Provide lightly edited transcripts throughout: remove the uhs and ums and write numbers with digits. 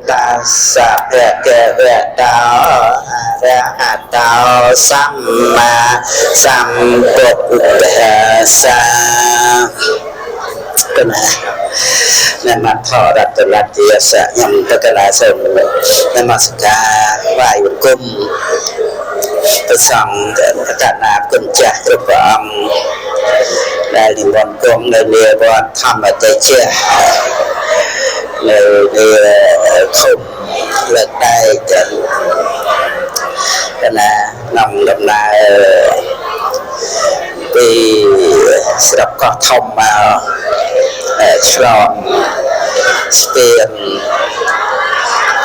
ตัสสะภะคะวะโตอะระหะโตสัมมาสัมพุทธัสสะก็นะนั่นมาทอรัตลัตติยสะยมตะกนาสมนั่นมาสกาไหว้กุมประสังพัฒนากุญแจกระป๋องได้ในวันกงในเรือวันธรรมเตเจในเรือคุมเลิกได้กันนะนำดำนาปีสำหรับก็ทำมาฉลองสเปียน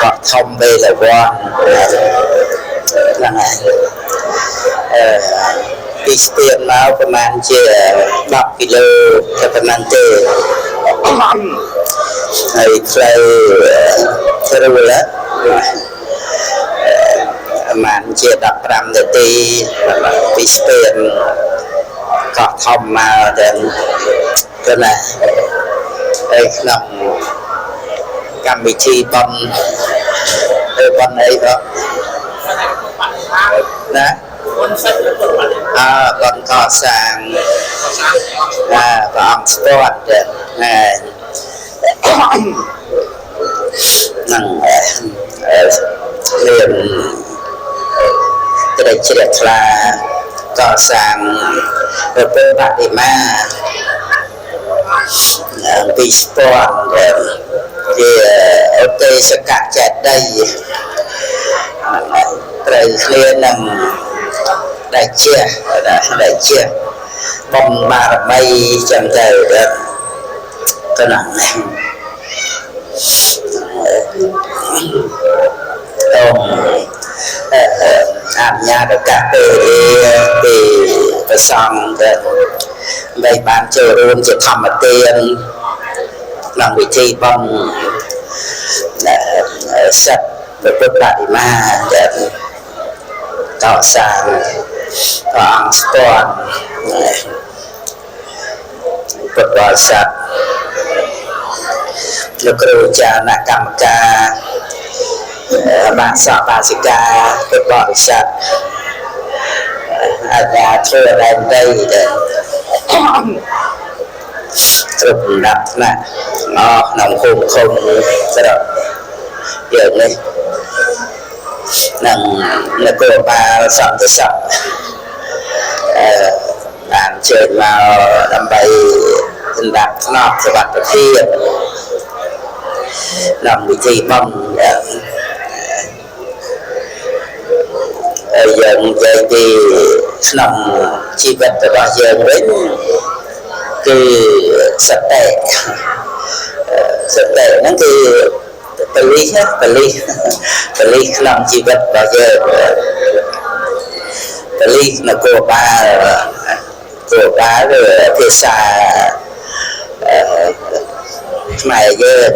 ก็ทำไปแต่วันนั่นไงปีสเปียนมาประมาณ10 กิโลกับประมาณไอ้ใครรู้แล้วประมาณ15 นาทีปีสเปียนก็ทำมาเดินก็นะไอ้ขนมกรรมวิธีบอลไอ้ก็นะบอลก่อสร้างบอลสปอร์ตนั่งเรียนจะได้เฉลี่ยคลาก่อสร้างเป็นปฏิมาปีสปอร์ตที่เอาเตะสกัดจัดได้ไตรเคลียนนั่งได้เชี่ยบอมบาร์ไม่จำใจก็นั่งต้องอาบยาประกาศไปประสังในบ้านเจอรวมจะทำมาเตียนหลังวิธีบ้องสัตว์เป็นปฏิมาต่อสร้างต่ออังสปอร์ตปฏิวัติสัตว์แล้วก็จานักกรรมการบาสบาสิกาเป็นบริษัทอาญาเชื่อได้สรุปนับนะนำคงสระเยอะเลยนั่งแล้วก็มาสับอ่านเชิญมาทำไปดับนอกสวัสดิ์ประเทศนำวิธีบ้องยังใจดีนำชีวิตแต่ว่ายังเป็นคือสเตนั่นคือปลีนำชีวิตแต่ยังปลีนักโกบาเลยเทศาไม่เยอะ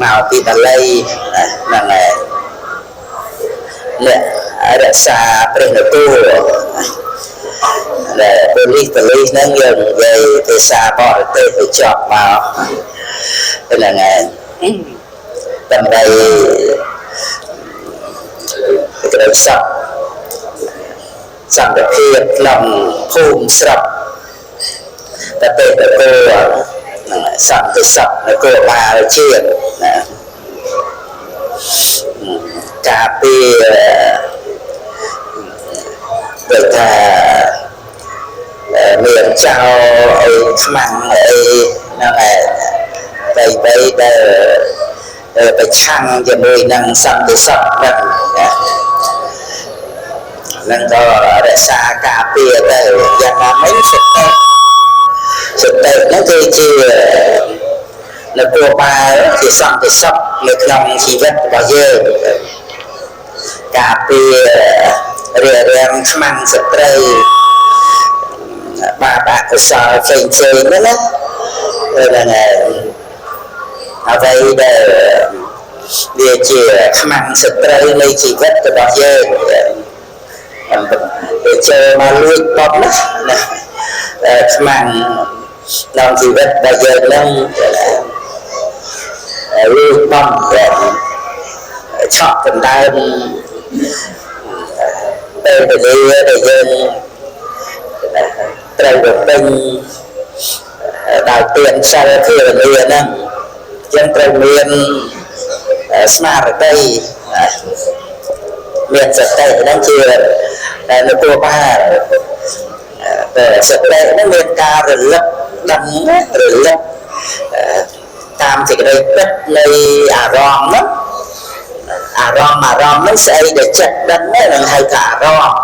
มาปีตะไลนั่นแหละเนี่ยรักษาเป็นตัวแต่ปลีนั่งยังไงเทศาพอเตะไปจอบมาเป็นยังไงตั้งใจกระสับสังเกตลำภูมิสลับแต่เตะแต่ตัวสับแล้วก็มาเชื่อนะกาเปียเด็กเมียนเจ้าไอ้ขมังไอ้นั่นแหละไปช่างจะมือนั่งสับนั่นก็รักษากาเปียแต่ยังไม่สุดแต่นั่นคือlà của bà thì xong thì sắp lực lòng chỉ vật bao giờ cả rìa rèm mang sắp đây bà có sợ phình chơi nữa đó rồi là vậy để chỉ mang sắp đây này chỉ vật bao giờ để chơi mà lui bóng mang lòng chỉ vật bao giờ lông lương băng chọn phần đai đây để đi để dân trời được tinh đào tiền sau khi là miền á dân trời miền smart ở đây miền sạch tệ đang chưa nó tua ba sạch tệ nó miền ca rồi lấp đắng rồi lấp tam thì cái đây đất này rom đó rom nó sẽ để chặt đất nó hay cả rom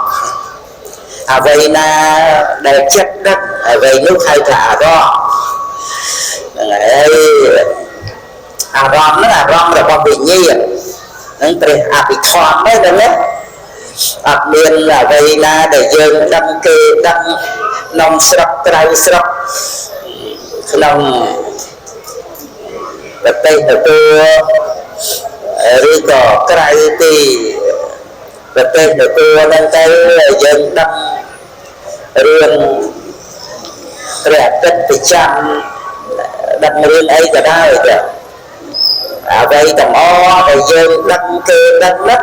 vậy là để chặt đất vậy lúc hay cả rom rom nó là rom là con bị nhiên nên bị thoáng đấy đó nhé miền là vậy là để dân đăng kê đăng nông sập trai sập nông đất tây ở tôi rồi có cái thì đất tây ở tôi đang cái dân đăng riêng rẻ đất thì chăm đăng riêng ấy cả đai kìa vậy tầm o để dân đăng kê đăng đất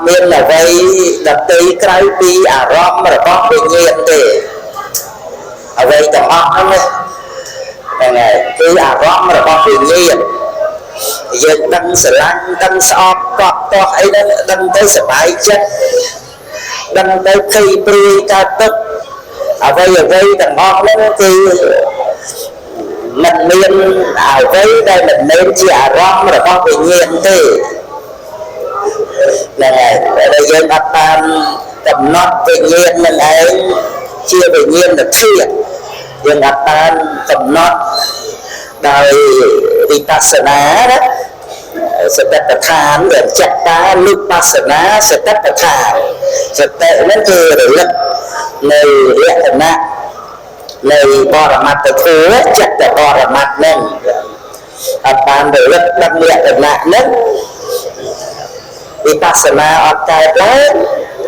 miền là vậy đất tây cái đi rom mà có tự nhiên thì vậy tầm o nó này cứ rom mà có tự nhiên dân đăng sẽ lăn đăng sẽ có ấy đăng tới sẽ bãi chất đăng tới khi pri ca tức vậy tầm o nó thì mình nên với đây mình nên chỉ rom mà có tự nhiên thì này đây dân áp ban tầm nót tự nhiên mình ấy chia tự nhiên là thiệt dân áp ban tầm nót đời vipassana đó sẽ tất thán để chặt ta vipassana sẽ tất thán sẽ tệ nóคือđể lựcในเรื่องนั้นในบรมัตถ์คือจัตตบรมัตถ์นั่นอาการđể lựcดังเรื่องนั้นvipassana ở cái đó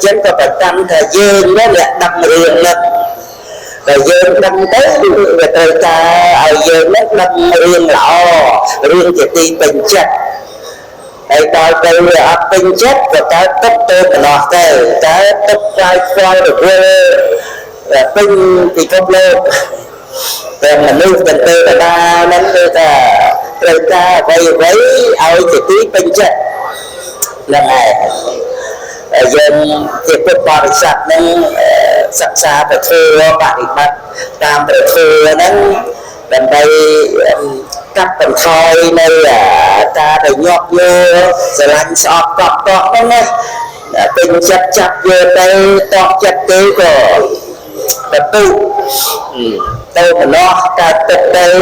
chân có phải tăng thời gian đó là đăng riêng lên thời gian đăng tới người ta ở giờ nó đăng riêng là riêng thì đi tình chất ai ta đây là tình chất và ta tất tên của nó đây ta tất trai khoai được là tinh thì không lên rồi mà lưu tình tư là ta nên người ta vậy với ai thì tí tình chất lần này dân thì cuộc bò sạch nên sạch xa phải thưa bạn bắt tam phải thưa nên lần đây các phần thôi này ta phải nhọt vô rồi lạnh sọt cọp đó nghe tình chặt vô đây tọt chặt tế của vật tu đâu mà nó ta tập đây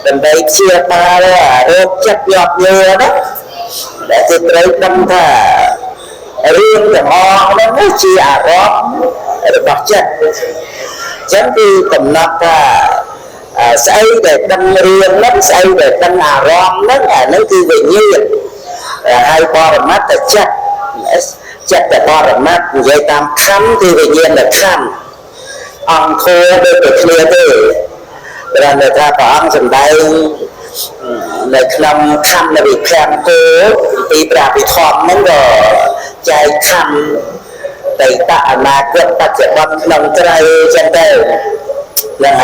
lần đây chia ta là đốt chặt nhọt vô đó để thì tới tâm thả riêng của họ nó mới chỉ rom để bọc chất chẳng đi tầm nắp xây để đâm riêng lắm xây để đâm rom nó là nó cứ về nhiên hai bò mắt là chất là bò mắt vậy tam khăn thì về nhiên là khăn ông khô đây được clear thôi rồi người ta có ông dần đâyในคลำคันในแคมโก้ตีปราบทอมนั่นก็ใจคันแต่ตาอนาคตปัจจุบันนองใจจันเต้ยังไง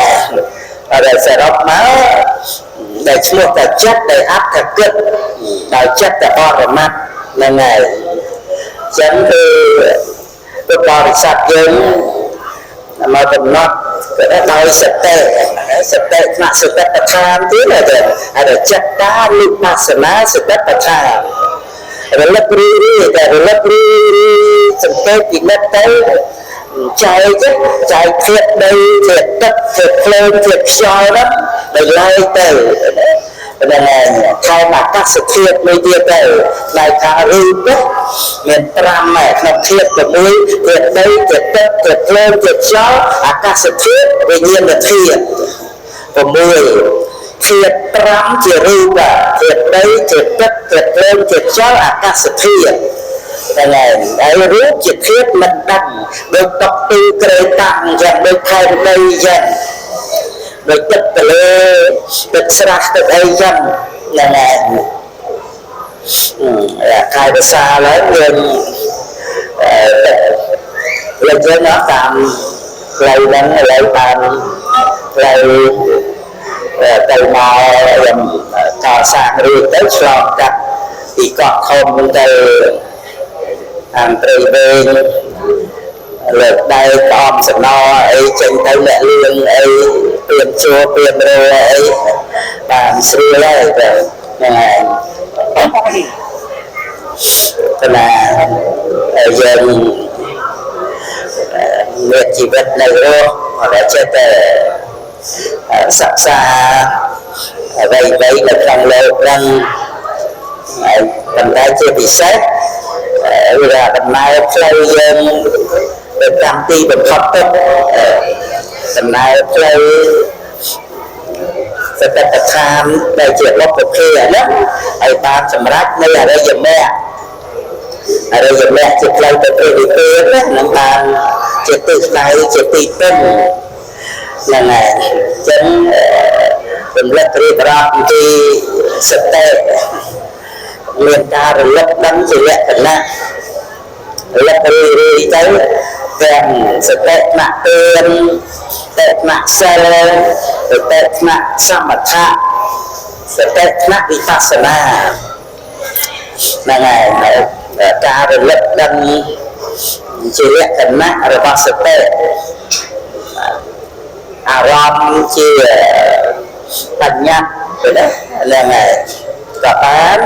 อะไรเสร็จออกมาได้ช่วยแต่จัดได้อัพแต่เกิดได้จัดแต่ออกมายังไงฉันคือตัวบริษัทยืนmà mình nó đòi sạch tệ nặng sạch tệ bạch tham tí là để chất đá lưu pasana sạch tệ bạch tham rồi lấp ri sạch tệ thì lấp tới chạy thiệt đây thiệt đất thiệt lên thiệt soi đó để lai từ là thay mặt các sự thiệt nơi kia từ lại thả rư đất miền Nam này nó thiệt của mũi thiệt đây thiệt đất thiệt lên thiệt gió các sự thiệt vì nhiên là thiệt của mũi thiệt Nam chỉ rư cả thiệt đây thiệt đất thiệt lên thiệt gió các sự thiệt là đấy rút chỉ thiệt mình đằng được tập tư kề tặng dần được thay đây dần được chất lê ទឹកស្រះទឹកអីចឹងហ្នឹងហើយកាយភាសាឡើងយើងលើកយើងតាមផ្លូវហ្នឹងឥឡូវតាមផ្លូវទៅមកកសាងរួចទៅឆ្លងកាត់ពីកោះធំទៅអានព្រៃវែងលើកដៃតបសំណអីចេញទៅអ្នកលឿនអីពៀនជួពៀនរោអីបានស្រួលហើយទៅហ្នឹងហើយតែយើងមានជីវិតនៅរស់ហើយចេះតែសិក្សាអ្វីៗនៅក្នុងលោកហ្នឹងហើយប៉ុន្តែជាពិសេសវាដំណើរផ្លូវយើងទៅតាមទីបំផុតទៅដំណើរផ្លូវសតិប្បដ្ឋានដែលជាបុព្វភាហ្នឹងហើយបានសម្រេចនៅអរិយមគ្គជាផ្លូវទៅព្រះនិព្វានហ្នឹងបានជាទិសដៅជាទីពឹងហ្នឹងហើយអញ្ចឹងរំលឹករៀបរាប់អំពីសតិមានការរលឹកដឹងជាលក្ខណៈរលឹករឿយៗទៅទាំងសតិថ្នាក់ទានសតិថ្នាក់សិលសតិថ្នាក់សមថៈសតិថ្នាក់វិបស្សនាហ្នឹងហើយការរលឹកដឹងជាលក្ខណៈរបស់សតិអារម្មណ៍ជាបញ្ញត្តិទៅហ្នឹងហើយក៏បាន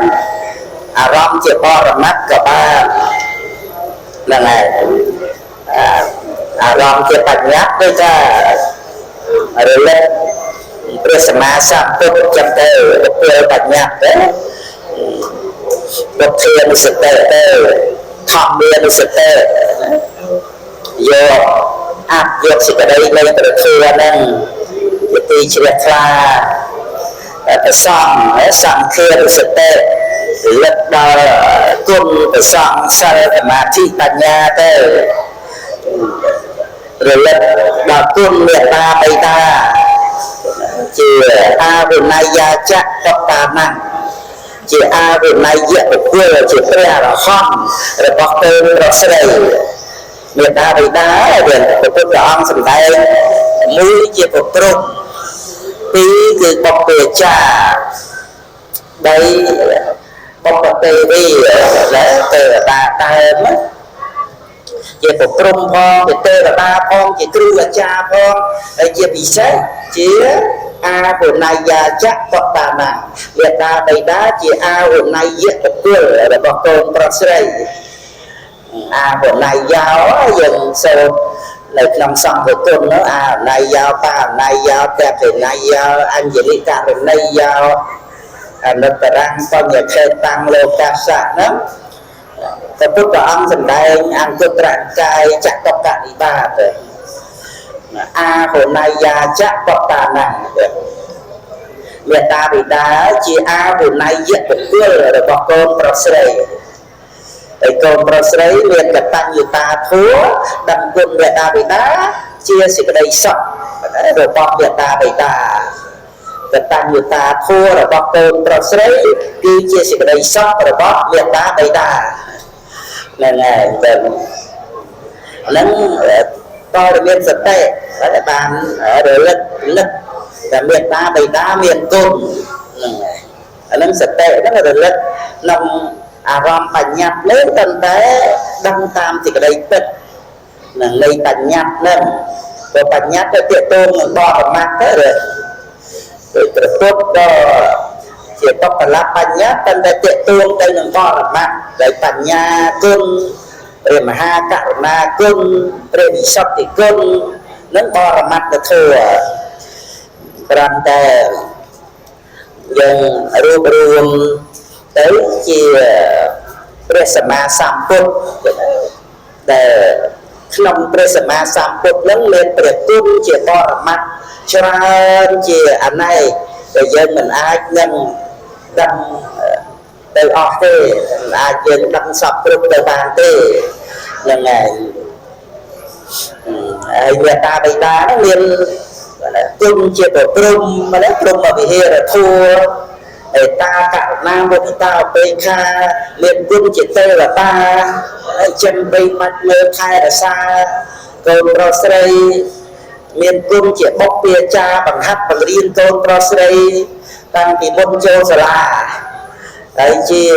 អារម្មណ៍ជាបរមត្តក៏បានហ្នឹងហើយអារម្មណ៍ជាបញ្ញត្តិដូចថារលឹកព្រះសម្មាសម្ពុទ្ធចឹងទៅពេលបញ្ញត្តិទៅពុទ្ធានុសតិទៅធម្មានុសតិយកយកសេចក្តីនៃព្រះធម៌ហ្នឹងជាទីជ្រះថ្លាប្រសងសង្ឃានុសតិលឹកដល់គុណប្រសងសិលសមាធិបញ្ញាទៅរលឹកដល់គុណមេត្តាបិតាជាអាវណយាចៈបតាណាជាអាវណយៈបុគ្គលជាព្រះអរហន្តរបស់កូនប្រុសស្រីមេត្តាបិតាដែលព្រះពុទ្ធអង្គសម្ដែងមួយជាពុទ្រពពីរគឺបុព្វេចាដីបុព្វទេវីដែលទេវតាដើមជាពុទ្រពផងជាទេវតាផងជាគ្រូអាចារ្យផងហើយជាពិសេសជាអាវណយាចៈបតាណាមេត្តាបិតាជាអាវណយៈបុគ្គលរបស់កូនប្រុសស្រីអាវណយោយើងសូត្រនៅក្នុងសង្ឃគុណនោះអាវណយោបាវណយោតេបណយោអញ្ញលិករណីយោអនុត្តរង្គបញ្ញខេតាំងលោកាសៈហ្នឹងព្រះពុទ្ធអង្គសម្ដែងអង្គត្រកាយចតុកនិបាតអាហុណយាចៈបតាណាមេត្តាបិតាជាអាហុណយៈបុគ្គលរបស់កូនប្រុសស្រីហើយកូនប្រុសស្រីមានកតញ្ញូតាធម៌ដឹងគុណមេត្តាបិតាជាសេចក្តីសុខរបស់មេត្តាបិតាកតញ្ញូតាធម៌របស់កូនប្រុសស្រីគឺជាសេចក្តីសុខរបស់មេត្តាបិតាហ្នឹងហើយហ្នឹងតរមានសតិដែលបានរលឹកតែមេត្តាបិតាមានគុណហ្នឹងហើយអាហ្នឹងសតិហ្នឹងរលឹកក្នុងអារម្មណ៍បញ្ញត្តិនេះតែដឹងតាមសេចក្តីពិតនឹងនៃបញ្ញត្តិហ្នឹងព្រោះបញ្ញត្តិទៅទាក់ទងនឹងបរមត្តទៅដូចព្រះពុទ្ធក៏ជាបកលបញ្ញត្តិតែទាក់ទងទៅនឹងបរមត្តដោយបញ្ញាគុណព្រះមហាករុណាគុណព្រះវិសុទ្ធិគុណនឹងបរមត្តធម៌ព្រមតែយើងរួមទៅជាព្រះសម្មាសម្ពុទ្ធដែលក្នុងព្រះសម្មាសម្ពុទ្ធនឹងមានព្រះគុណជាបរមត្តច្រើនជាអនេកដែលយើងមិនអាចនឹងដឹងទៅអស់ទេអាចយើងដឹងសពគ្រប់ទៅបានទេហ្នឹងហើយមេត្តាបិតានឹងមាន cung chia bờ prum mà lấy prum mà bị hê là thua để ta cả nam với ta bên kha liền cung chỉ tê là ta chân bên mặt mơ khai là xa còn prosray miền cung chỉ bóc bia cha bằng hát bằng liên tôn prosray tăng thì môn châu sờ la đấy chi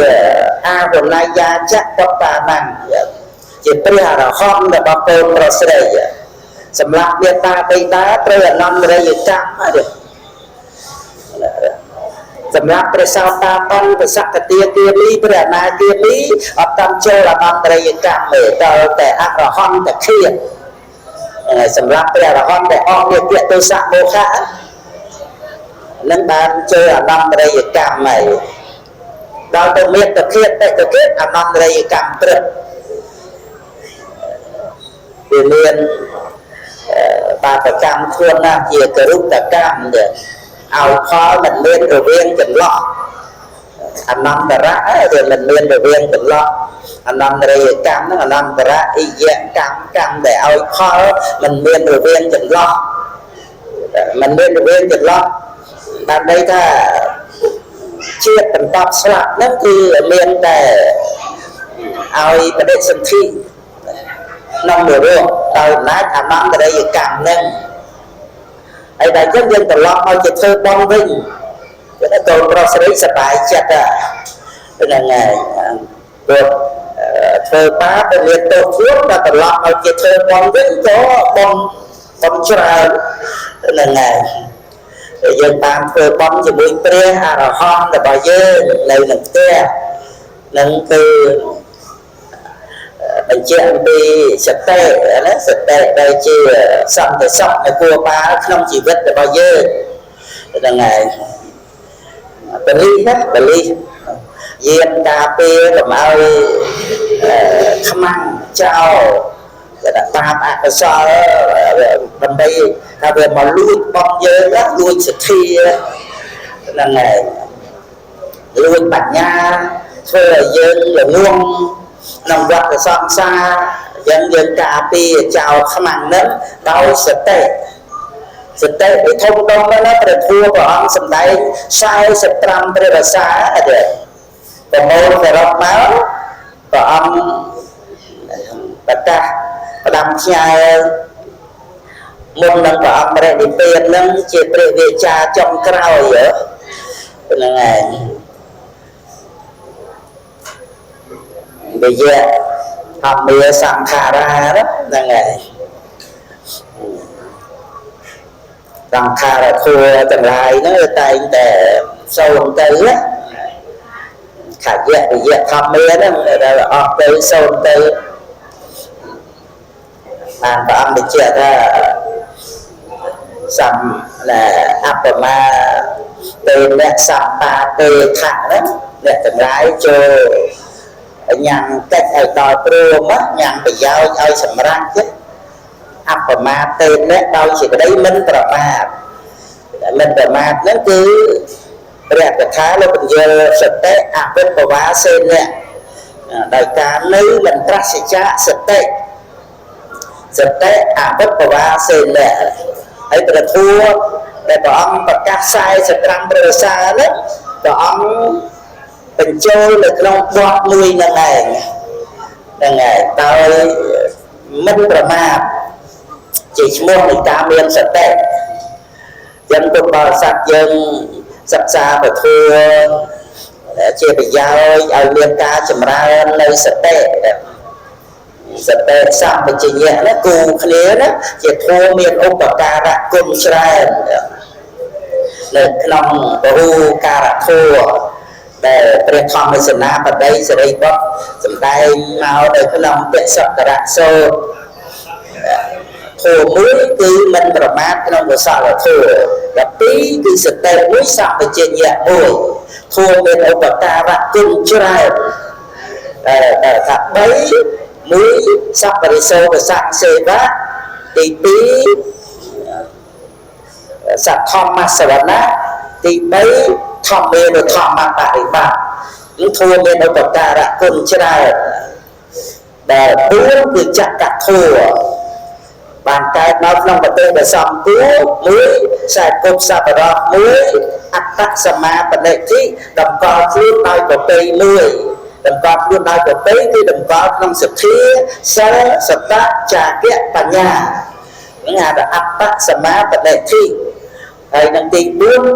a còn lai gia chắc có ta năng chỉ bây giờ là con là bao tôn prosray sầm lạp bia ta tây ta bây giờ năm đây giờ trăm mà được sầm lạp bây sao ta tăng bây sắc cái tia tia lý bây giờ này tia lý ở tam châu là năm đây giờ trăm để cho để ác là con để kia sầm lạp bây giờ là con để on điều kiện tôi sạc vô khá nâng ban chơi ở năm đây giờ trăm này đào tôi biết tôi kết ở năm đây giờ trăm được thì liền bà phải cam khuôn ra về cái lúc ta cam để ao khó mình lên rồi viên chừng lọ anh năm ta rã rồi mình lên rồi viên chừng lọ anh năm đây cam nó năm ta rã y dạng cam để ao khó mình lên rồi viên chừng lọ mình lên rồi viên chừng lọ bạn đây ta chia từng tập sạc nó thì miền để ao mà để sinh thi năm mùa rồi tao nói thằng năm ở đây càng nên ấy đại dân dân từ lo ao chỉ thơ bom vinh cái đó tôi pro sẽ sẽ bài chặt đây là ngày được thơ bá từ miền tổ quốc là từ lo ao chỉ thơ bom vinh có bom trời đây là ngày dân tam thơ bom chỉ muốn pre là hòn là bao giờ này là te nâng từ mình chuyện đi sạch tệ đây chỉ xong thì xong này cua ba không chỉ biết được bao giờ là ngày beli hết beli diêm cà phê làm ao khăm ăn trao là ta bạn sao bên đây ta về mà lui bom dơ đó lui sạch thi là ngày lui bản nha thôi là dân là nguồn nằm vật ở xóm xa dân cà phê chào khăm ăn đó đau sạch tệ bị thông đông đó nó phải thua của ông xâm đáy sai sạch trăm phải là xa và môn phải lọc máu và ông tất cả và đâm chai môn nâng của ông phải đi tiền nâng chỉ phải về cha trong krao vậy là ngày bây giờ học bia sang khả ra đó là ngày sang khả ra thua chẳng lại nó tay để sâu lòng tư á khả dạy thì dạy học bia đó là học tư sâu lòng tư bạn và ông bị chia ra xăm là áp mà tên là xăm ta tê thẳng đó để chẳng lại cho nhằm cách ở đòi pro mất nhằm bị giao ao sầm răng chứ áp và ma tên đấy đâu chỉ có đấy mình mà nó cứ đẹp cái khá là mình giờ sạch tế áp bên của bá sen nè đại ca nữ mình tra sĩ cha sạch tế áp bên của bá sen nè ấy là thua để có ông và các sai sạch răng bờ xa đấy có ông mình chơi là trong bọt nuôi là ngày tao mất mà chỉ mua mình ta miền sạch tệ dân tôi bảo sạch dân sạch xa và thua chia bị giao ở miền ta chùm ra nơi sạch tệ xong mình chỉ nhẹ nó cù khế đó chỉ thua miền ốc và ca rạc cùng Israel nên lòng hù ca rạc thua để truyền thông về sinh nam ở đây sẽ đây có chúng ta nào để cái lòng tiện sợ cả đạn sơ thua mũi cứ mình bảo mát cái lòng của sao là thua và tí cứ sự tệ mũi sao về trên nhẹ bùi thua bên ông bậc ta và cùng chưa ai thật bấy mũi sắp và đi sâu và sẵn xê vát thì tí sẵn thom mặt sở vấn á thì bấy thom bên rồi thom mặt tại bạn những thua bên ông bậc ta đã cùng chưa ai để bốn cứ chắc cả thua bàn cài nó trong bậc tên để xong cú mới sai cục sa bờ đó mới ắt tắc sama bậc này thì đầm co luôn đai của cây mười đầm co luôn đai của cây thì đầm co trong sự thi sa sập ta trà kia bản nhà những nhà đã ắt tắc sama bậc này thì đây năng tin buôn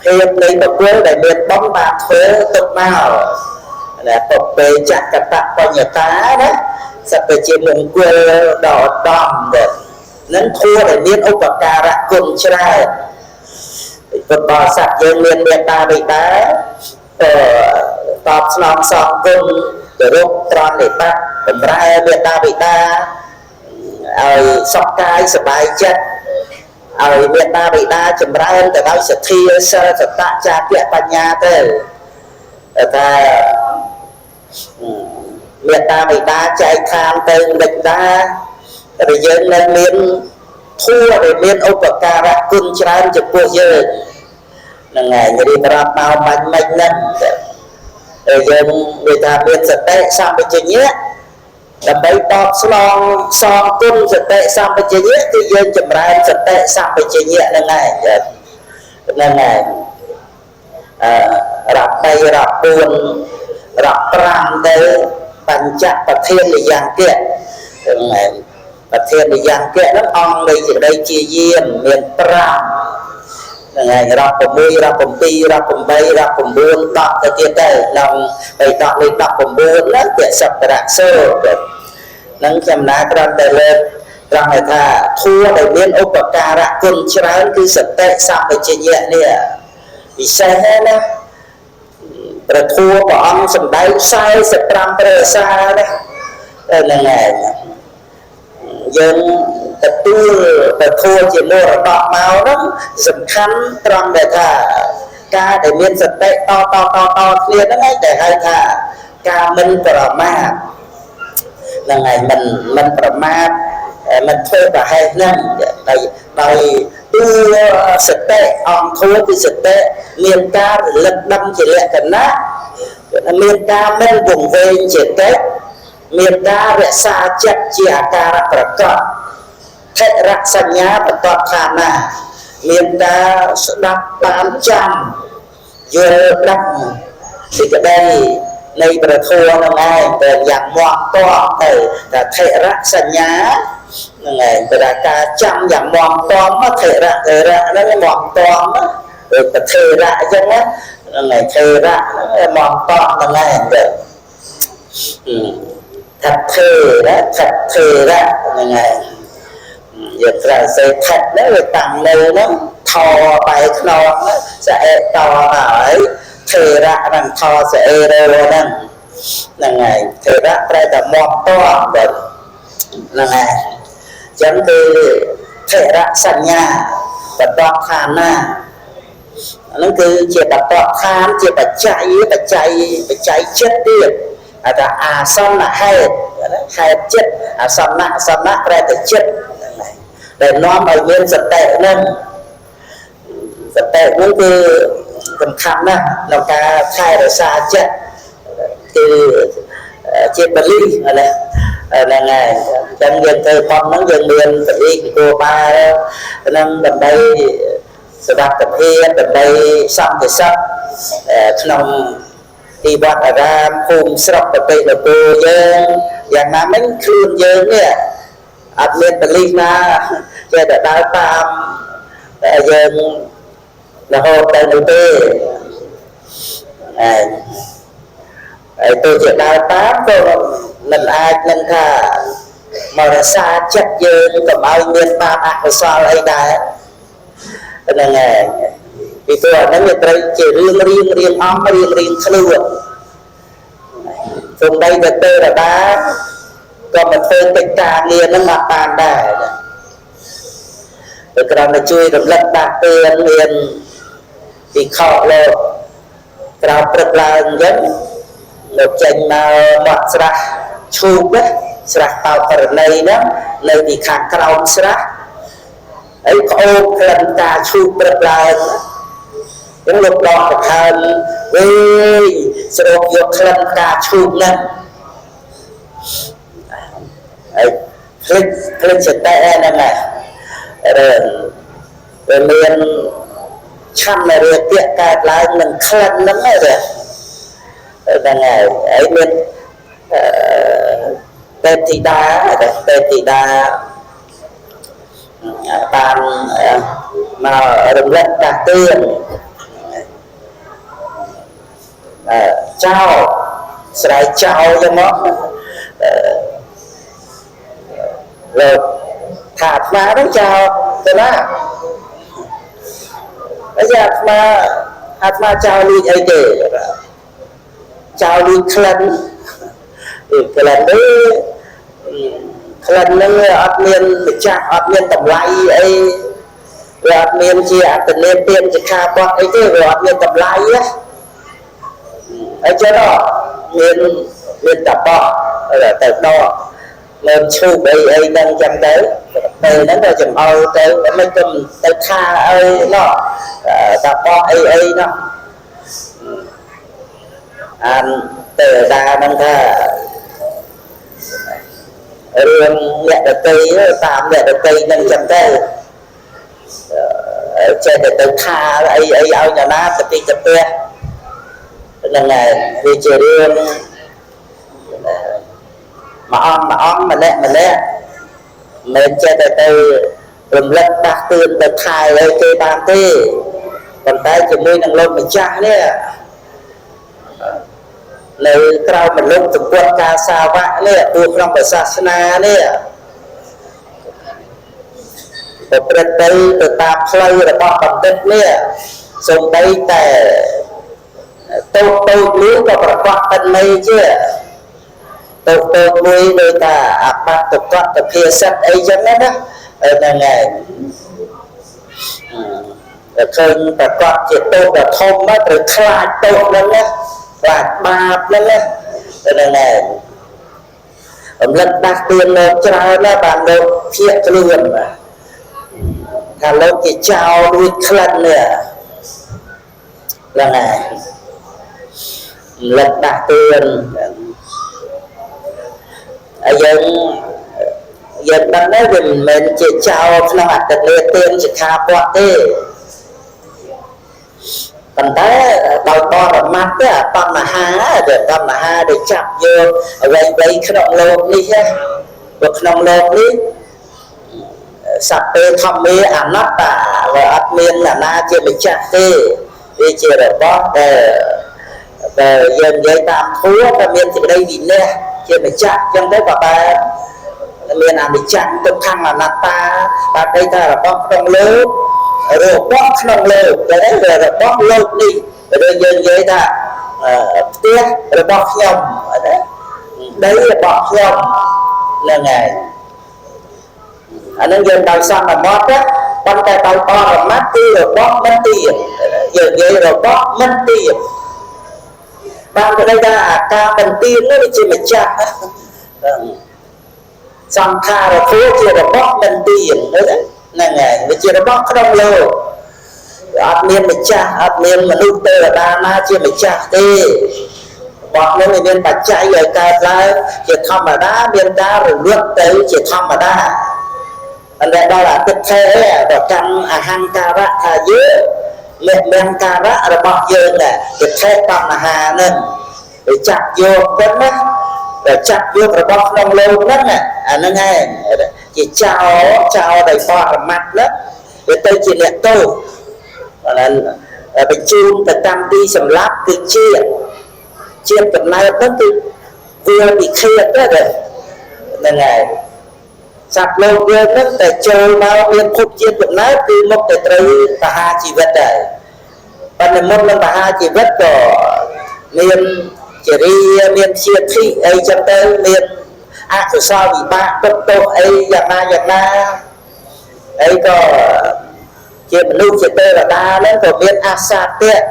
thêm lấy bậc quê để miền bóng bạc thuế tục nào là tục về chặt cả tạ qua nhà tá đó sắp về trên lưng quê đỏ đòn để nâng thua để miền ốc bạc cà rạ cùng chai vật bò sạch dân miền miền ta bị đá tọp lòng sọc cùng để lúc tròn để bắt tầm ra miền ta bị đá sọc cái sập bài chất miền ta bị đá chùm ra hơn để nói sẽ thi sơ sẽ tạ cha kia bà nhà thế ta miền ta bị đá chạy tham tên địch đá rồi dân lên miền thua để miền ốc bạc cà rạ cùng chai chụp của dân ngày như đi ra bao mạnh mạnh lên rồi dân người ta biết sẽ tệ sao bây giờ nhé làm bấy tọt xong xong cung sẽ tệ sao bây giờ nhé thì dân chùm ra em sẽ tệ sao bây giờ nhé nên ngày rạp đây rạp buồn rạp ram đây bằng chắc và thiên là giang kiện và thiên là giang kiện nó on đây ở đây chia duyên miền ram ngày ra cùng mươi ra cùng ti ra cùng bay ra cùng buôn đọc cái kia đây lòng bày đọc lên đọc cùng buôn đó tiện sập cái đạn sơ nâng chầm ná cái đây lên rằng người ta thua để miền ốc bạc cà rạ cùng chán cứ sập tệ sao phải chia nhẹ nè vì sao hết đó rồi thua bỏ ông sầm đáy sai sập ram bờ xa đấy đây là ngày dân tập thua chỉ mua ở đọt máu đó dần khăn trong để thả ca để miên giật tệ to kia đó ngay để hai thả ca minh và ma là ngày mình và ma mình thuê và hai năm đây đưa giật tệ ông thua cái giật tệ miền ca lật đâm chỉ lệ cần nát miền ca minh vùng về chỉ tết miền ca rẽ xa chặt chia ca ra cọt thế rắc sanh nhá và tọt khả nà miền ta đắp 800 vừa đắp thì cái đây này bà thua nó ngay để dạng mọt to thì là thể rắc sanh nhá này bà ca trăm dạng mọt to nó thể rắc nó cái mọt to rồi bà thể rắc chân á này thể rắc nó mọt to nó ngay thật thề rắc này giờ ra sẽ thật đó rồi tặng nơi nó thò bài non nó sẽ to lại thề ra rằng thò sẽ rồi đó là ngày thề ra đây là mọt to rồi là ngày chẳng từ thề ra sanh nhà và đọt khán na nó cứ chỉ là đọt khán chỉ là chạy chết đi xong là hai chết xong nạ ra là chết để nó mà nguyên giật tệ nó cứ cầm khăn á nó ca khai rồi xa chết thì chết bà ly là ngày trong dân thơ con nó dân miền bà ly cô ba nên đầm đây sẽ đặt tập hiên đầm đây xong thì sắp trong thì bọt ở ra phùm sọc tập tệ là cô dân dạng mà mình khuyên dân nè lên bà ly na chơi đã đá tam dân là hồ tay đầu tư tôi chỉ đá tám thôi lần ai lần thà mà là xa chất dân có bao nhiêu ba bạc của sao ấy đây là ngày vì tôi nói người ta chỉ riêng ống riêng khluột vùng đây là tôi là đá còn mình phơi cái cà liền nó mặt bàn đài rồi cái đó chui được lật bạc tiền liền thì khó lên cái đó rất là giống một chân mặt sạch chụp đấy sạch tàu ở đây đó nơi thì khác cao sạch ấy có ôm lần ta chụp rất là những lúc đó được hơn với sự việc lần ta chụp lên klik cetek nang rồi chăm là việc tiện cả lại mình khăn lắm rồi là ngày ấy bên tên thì đa bàn mà đồng lệnh đạt tiền trao sài trao cho nó rồi thả má đó chào thế đó bây giờ hạt ma chào đi ấy để chào đi khăn khăn đấy khăn nó ở miền chạm ở miền tầm lai ấy rồi ở miền chi tình lên tiền chỉ khá quạt ấy thế rồi ở miền tầm lai á ấy chứ đó miền tập bọ là từ đó lên chụp ấy đang chăm tới từ nó rồi chùm ơi tới mấy chùm tới tha ơi nó tập bọ ấy nó từ ra đang tha rương nhẹ được cây tạm nhẹ được cây đang chăm tới trên để tới tha ấy ao nhà ná tập đi tập bia lần này vì chỉ rương mà on mà lẹ mình chơi từ rừng lật bạc tiền từ khai lấy cây bàn tê còn tay chỉ mới năng lông mình chạm nè lấy trao mình lông từ quân ca sao vạ nè tuột trong bài sát na nè từ bên đây từ tạp play là bọn cầm tích nè xong đây tè tôi nếu có bà quạt tân mây chứ tôi nuôi đôi ta bắt tục quạt tập kia sắt ấy chẳng đó là ngày khơi bà quạt chỉ tôi là thông á rồi khai tôi lắm á và ba lắm á là ngày lần bạc tiền nó cho nó bàn đồ thiện luôn mà thà lâu thì chào đuôi khăn nè là ngày lần bạc tiền dân đang nói về mình chỉ chào nó hoạt động lê tiền chỉ khá quạt đi còn thế đầu to là mắt á con mà ha để chạm vô vậy cái động lột đi ha được động lột đi sắp tới thăm mê ăn nắp và ắt miên là na chưa bị chạm đi đi chưa được bóp về dân giấy tạm thúa và miên thì đây gì nè chưa bị chạm trong đấy bà ta miền nào bị chạm tục thăng là nát ta và đây ta là bóp trong lơ rồi bóp trong lơ đấy rồi bóp lột đi rồi dân giấy ta tiếc rồi bóp nhom đấy là bóp nhom là ngày anh ấy dân đào sang là bóp đó con tay tao to là mát ti rồi bóp mất tiền dân giấy rồi bóp mất tiền và cái đây ta ca phần tiền nó chỉ bị chạm xong tha rồi phố chia rồi bóp mình tiền đấy là ngày với chia rồi bóp cái đông lô admin mình cha admin mà lúc tê là đa na chia mình cha tê bóp nó mình bạch chạy rồi ta lại chỉ thăm mà đá miền đá rồi nước tới chỉ thăm mà đá anh đây đó là tích thế và trong hang ca rạ thà dưới lên ca rạ rồi bóp dương nè tích thế bằng là hà nên để chặt vô vẫn á rồi chặt vô rồi bóp nông lâu lắm nè nó nghe chỉ chào đầy phò mặt lắm để tôi chỉ lệ tôi là bị chun và tam đi sầm láp từ chia cầm nay tất từ vừa bị khê đó rồi là ngày sắp lâu vừa nó tại chơi nào miền khúc chia cầm nay từ một tới tới bà ha chỉ vật đấy và mình một lần bà ha chỉ vật rồi miền chỉ đi miền chia thị ấy cho tới miền từ sau bị ba tốt ấy dạng na ấy có chỉ mình lưu chỉ tê là đa lên của miền asa tiện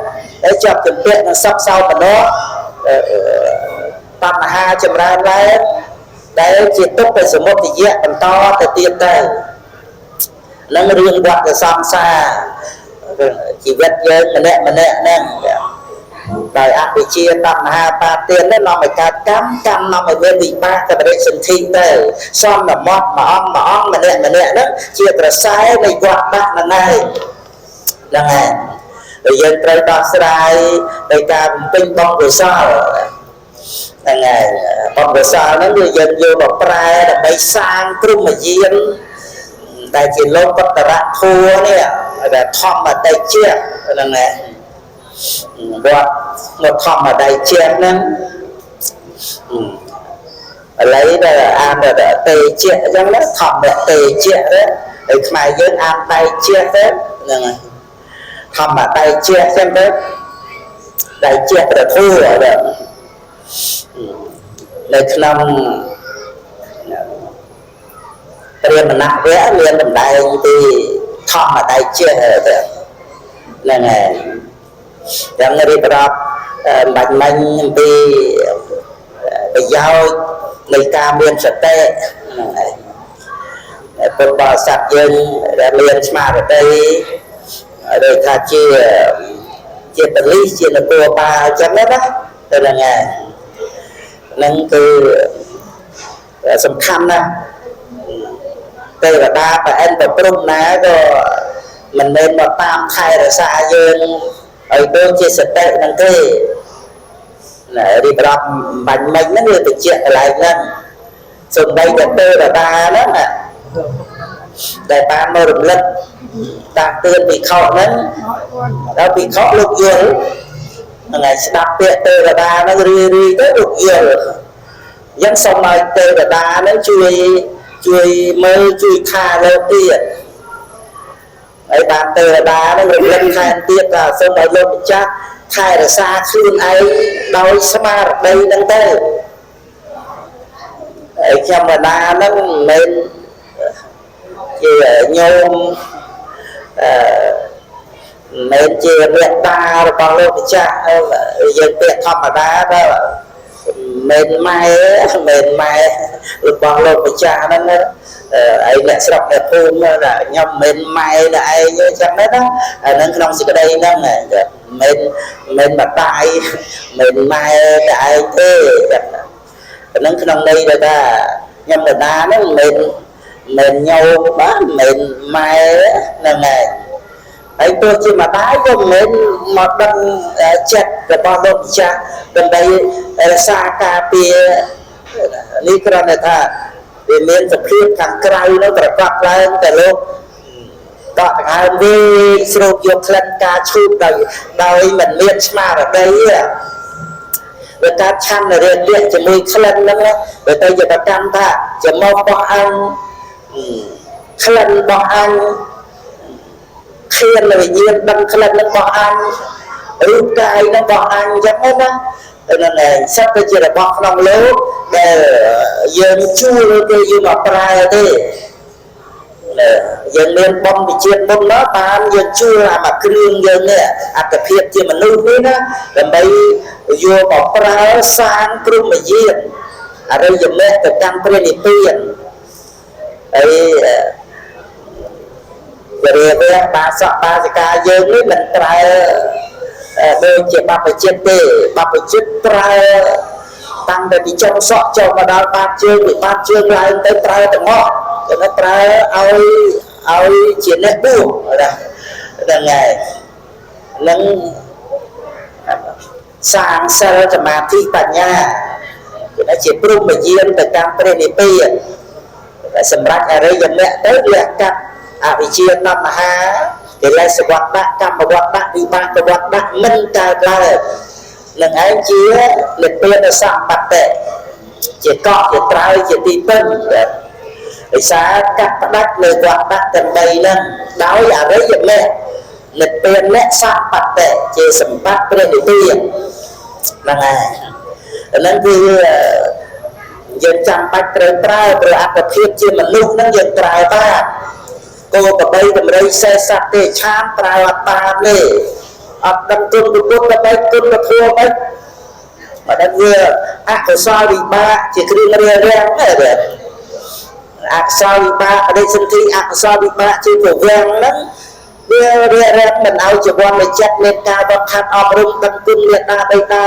ấy chọn tiền tiện là sắp sau của nó tam ha chấm ra đấy đấy chỉ tốt về số một thì dễ còn to từ tiền đây nó riêng quạt từ sam xa chỉ vật với mà nè nè ដោយអវិជ្ជាតណ្ហាបាទាននោះនាំឲ្យកើតកម្មកម្មនាំឲ្យមានវិបាកទៅបរិសន្ធិទៅសំណមត់មួយអង្គម្នាក់ហ្នឹងជាក្រសែនៃវត្តដាក់ហ្នឹងហើយហ្នឹងហើយយើងត្រូវដោះស្រាយដោយការបំពេញបុណ្យកុសលហ្នឹងហើយបុណ្យកុសលហ្នឹងគឺយើងយកមកប្រែដើម្បីសាងព្រហ្មយានដែលជាលោកបតរៈធัวនេះដែលធម្មតេជៈហ្នឹងហើយវត្តមកធម្មតេជៈហ្នឹងឥឡូវដែលអានតេជៈអញ្ចឹងណាធម្មតេជៈហ្នឹងហើយខ្មែរយើងអានតេជៈទៅហ្នឹងហើយធម្មតេជៈអញ្ចឹងទៅតេជៈប្រធัวនៅក្នុងព្រាហ្មណវៈមានតម្លែងពីធម្មតេជៈហ្នឹងហើយយ៉ាងរៀបរាប់បាញ់មិញអំពីប្រយោជន៍នៃការមានសតិហ្នឹងហើយពុទ្ធបរិស័ទយើងដែលមានស្មារតីដូចថាជាបលិសជានគរបាលអញ្ចឹងណាទៅហ្នឹងហើយហ្នឹងគឺសំខាន់ណាស់ទេវតាប្រអិនប្រព្រំណាក៏មិនមែនមកតាមថែរក្សាយើងឲ្យដូចជាសតិហ្នឹងទេរៀបរាប់បាញ់មិញហ្នឹងវាតិចកន្លែងហ្នឹងសំដីតែទេវតាហ្នឹងដែលបានមករំលឹកតាក់ទឿនភិក្ខុហ្នឹងដល់ភិក្ខុលោកយល់ហ្នឹងហើយស្ដាប់ពាក្យទេវតាហ្នឹងរឿយទៅលោកយល់អញ្ចឹងសូមឲ្យទេវតាហ្នឹងជួយមើលជួយថាលើទៀតហើយបានទេវតាហ្នឹងរំលឹកថែមទៀតថាសូមឲ្យលោកម្ចាស់ថែរក្សាខ្លួនឯងដោយស្មារតីហ្នឹងទៅហើយខ្ញុំបដាហ្នឹងមិនមែនជាញោមមិនជាមេត្តារបស់លោកម្ចាស់យើងពាក្យធម្មតាទៅមិនម៉ែរបស់លោកម្ចាស់ហ្នឹងឯងអ្នកស្រុកអ្នកភូមិខ្ញុំមិនម៉ែតែឯងចឹងណាអានឹងក្នុងសេចក្តីហ្នឹងមិនបតាយមិនម៉ែតែឯងទេអានឹងក្នុងន័យថាខ្ញុំបដាហ្នឹងមិនញោមបាទមិនម៉ែហ្នឹងឯងហើយទោះជាម្ដាយក៏មិនមកដឹងចិត្តរបស់លោកម្ចាស់ដើម្បីរក្សាការពារនេះគ្រាន់តែថាវាមានសភាពខាងក្រៅនោះប្រកបឡើងតែលោកដកដង្ហើមវិញស្រូបយកក្លិនការឈូសដោយមិនមានស្មារតីវាការឆាន់រៀនលៀកជាមួយក្លិនហ្នឹងវាទៅជាប្រកម្មថាជាមករបស់អញក្លិនរបស់អញឃ្លាននៅវិញ្ញាណដឹងក្លិនរបស់អញរូបកាយរបស់អញអញ្ចឹងណាហ្នឹងឯងសត្វទៅជារបស់ក្នុងលោកដែលយើងជួលគេយើងមកប្រើទេយើងមានបំវិជាបុណ្យមកបានយើងជួលអាមកគ្រឿងយើងនេះអត្តភាពជាមនុស្សនេះណាដើម្បីយកមកប្រើសាងព្រហ្មយានអរិយមគ្គទៅកាន់ព្រះនិព្វានហើយរៀបរៀងបាសកបាសិកាយើងនេះមិនប្រើដូចជាបព្វជិតទេបព្វជិតប្រើតាំងតែពីចុងសក់ចូលមកដល់បាតជើងពីបាតជើងឡើងទៅប្រើទាំងអស់គេប្រើឲ្យជាអ្នកបួសណាហ្នឹងហើយនឹងសាងសិលសមាធិបញ្ញាគេជាព្រហ្មយានទៅកាន់ព្រះនិព្វានសម្រាប់អរិយមគ្គទៅវាកាត់អវិជ្ជាតណ្ហាកិលេសវត្តដាក់កម្មវត្តដាក់វិបាកវត្តដាក់មិនកើតឡើងនឹងឯងជានិព្វានសម្បត្តិជាកក់ជាត្រើយជាទីពឹងដោយសារកាត់ផ្ដាច់លើវត្តដាក់ទាំង3ហ្នឹងដោយអរិយមគ្គនិព្វានសម្បត្តិជាសម្បត្តិព្រះនិព្វានហ្នឹងហើយហ្នឹងគឺយើងចាំបាច់ត្រូវប្រើព្រោះអត្តភាពជាមនុស្សហ្នឹងយើងប្រើបានគោក្របីដំរីសេះសត្វទេឆានប្រើអត់បានទេអត់ដឹងគុណពុទ្ធដើម្បីគុណធម៌មិនបើដឹងវាអកុសលវិបាកជាគ្រឿងរារាំងទេអកុសលវិបាកបដិសន្ធិអកុសលវិបាកជាប្រវាំងហ្នឹង វាមិនឲ្យជីវ័ននៃចិត្តមានការវឹកហាត់អប់រំដឹងគុណមេត្តាបិតា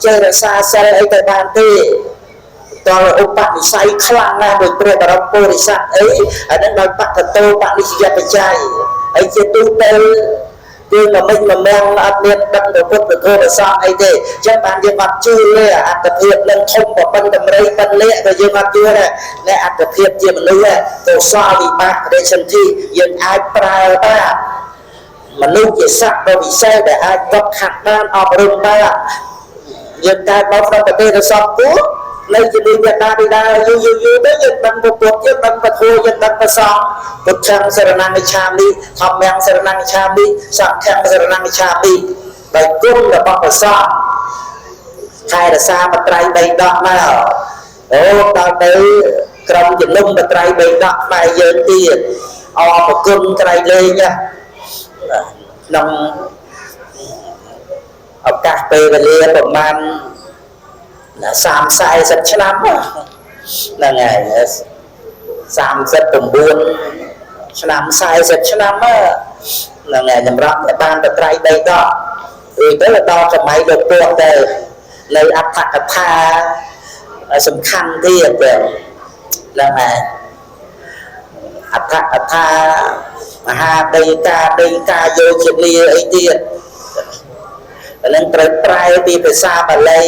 ចេះរក្សាសិលអីទៅបានទេតើឧបនិស្ស័យខ្លាំងណាស់ដោយព្រះបរមពុរិស័ទអីអានឹងដោយបតតោបនិស្សយបច្ច័យហើយជាទូទៅគឺមិនមែនអត់មានដឹងទៅពុទ្ធធម៌សង្ឃអីទេអញ្ចឹងបានយើងអត់ជឿទេអត្តភាពនឹងធំប៉ុណ្ណឹងតម្រៃប៉ុណ្ណេះក៏យើងអត់ជឿដែរតែអត្តភាពជាមនុស្សកុសលវិបាករិសន្ធិយើងអាចប្រើបានមនុស្សជាសត្វដ៏ពិសេសដែលអាចវឹកហាត់បានអប់រំបានយើងកើតមកក្នុងប្រទេសរសពពោះនៅជាមួយមេត្តាបិតាយូរទៅយើងដឹងពុទ្ធយើងដឹងពធយើងដឹងប្រសងពុទ្ធំសរណង្ឃិឆាមិធម្មំសរណង្ឃិឆាមិសង្ឃំសរណង្ឃិឆាមិដោយគុណរបស់ប្រសងថែរក្សាបត្រៃបីដកមកដល់ទៅក្រុមជំនុំបត្រៃបីដកផ្នែកយើងទៀតអរគុណត្រៃលេងក្នុងឱកាសពេលវេលាប្រមាណ30-40 ឆ្នាំហ្នឹងហើយ39ឆ្នាំ40ឆ្នាំហ្នឹងហើយចម្រាប់បានបត្រៃបីដកឬទៅដល់សម័យលោកពុទ្ធទៅនៅអត្ថកថាសំខាន់ទៀតហ្នឹងហើយអត្ថកថាមហាដីកាយោជនីអីទៀតហ្នឹងត្រូវប្រែពីភាសាបាលី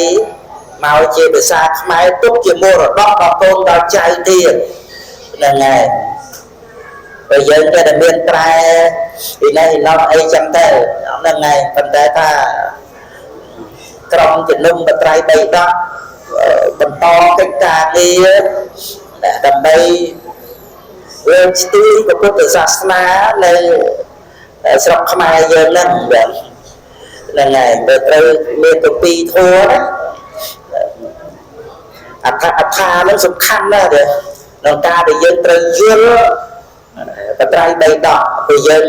មកជាភាសាខ្មែរទុកជាមរតកដល់កូនដល់ចៅទៀតហ្នឹងហើយបើយើងតែមានប្រែពីនេះនោះអីចឹងទៅហ្នឹងហើយប៉ុន្តែថាក្រុមជំនុំបត្រៃបីដកបន្តកិច្ចការងារដើម្បីលើកស្ទួយពុទ្ធសាសនានៅស្រុកខ្មែរយើងហ្នឹងហ្នឹងហើយបើត្រូវមានទៅពីធัวណាអថានឹងសំខាន់ណាស់ក្នុងការដែលយើងត្រូវយល់បត្រៃបីដកព្រោះយើង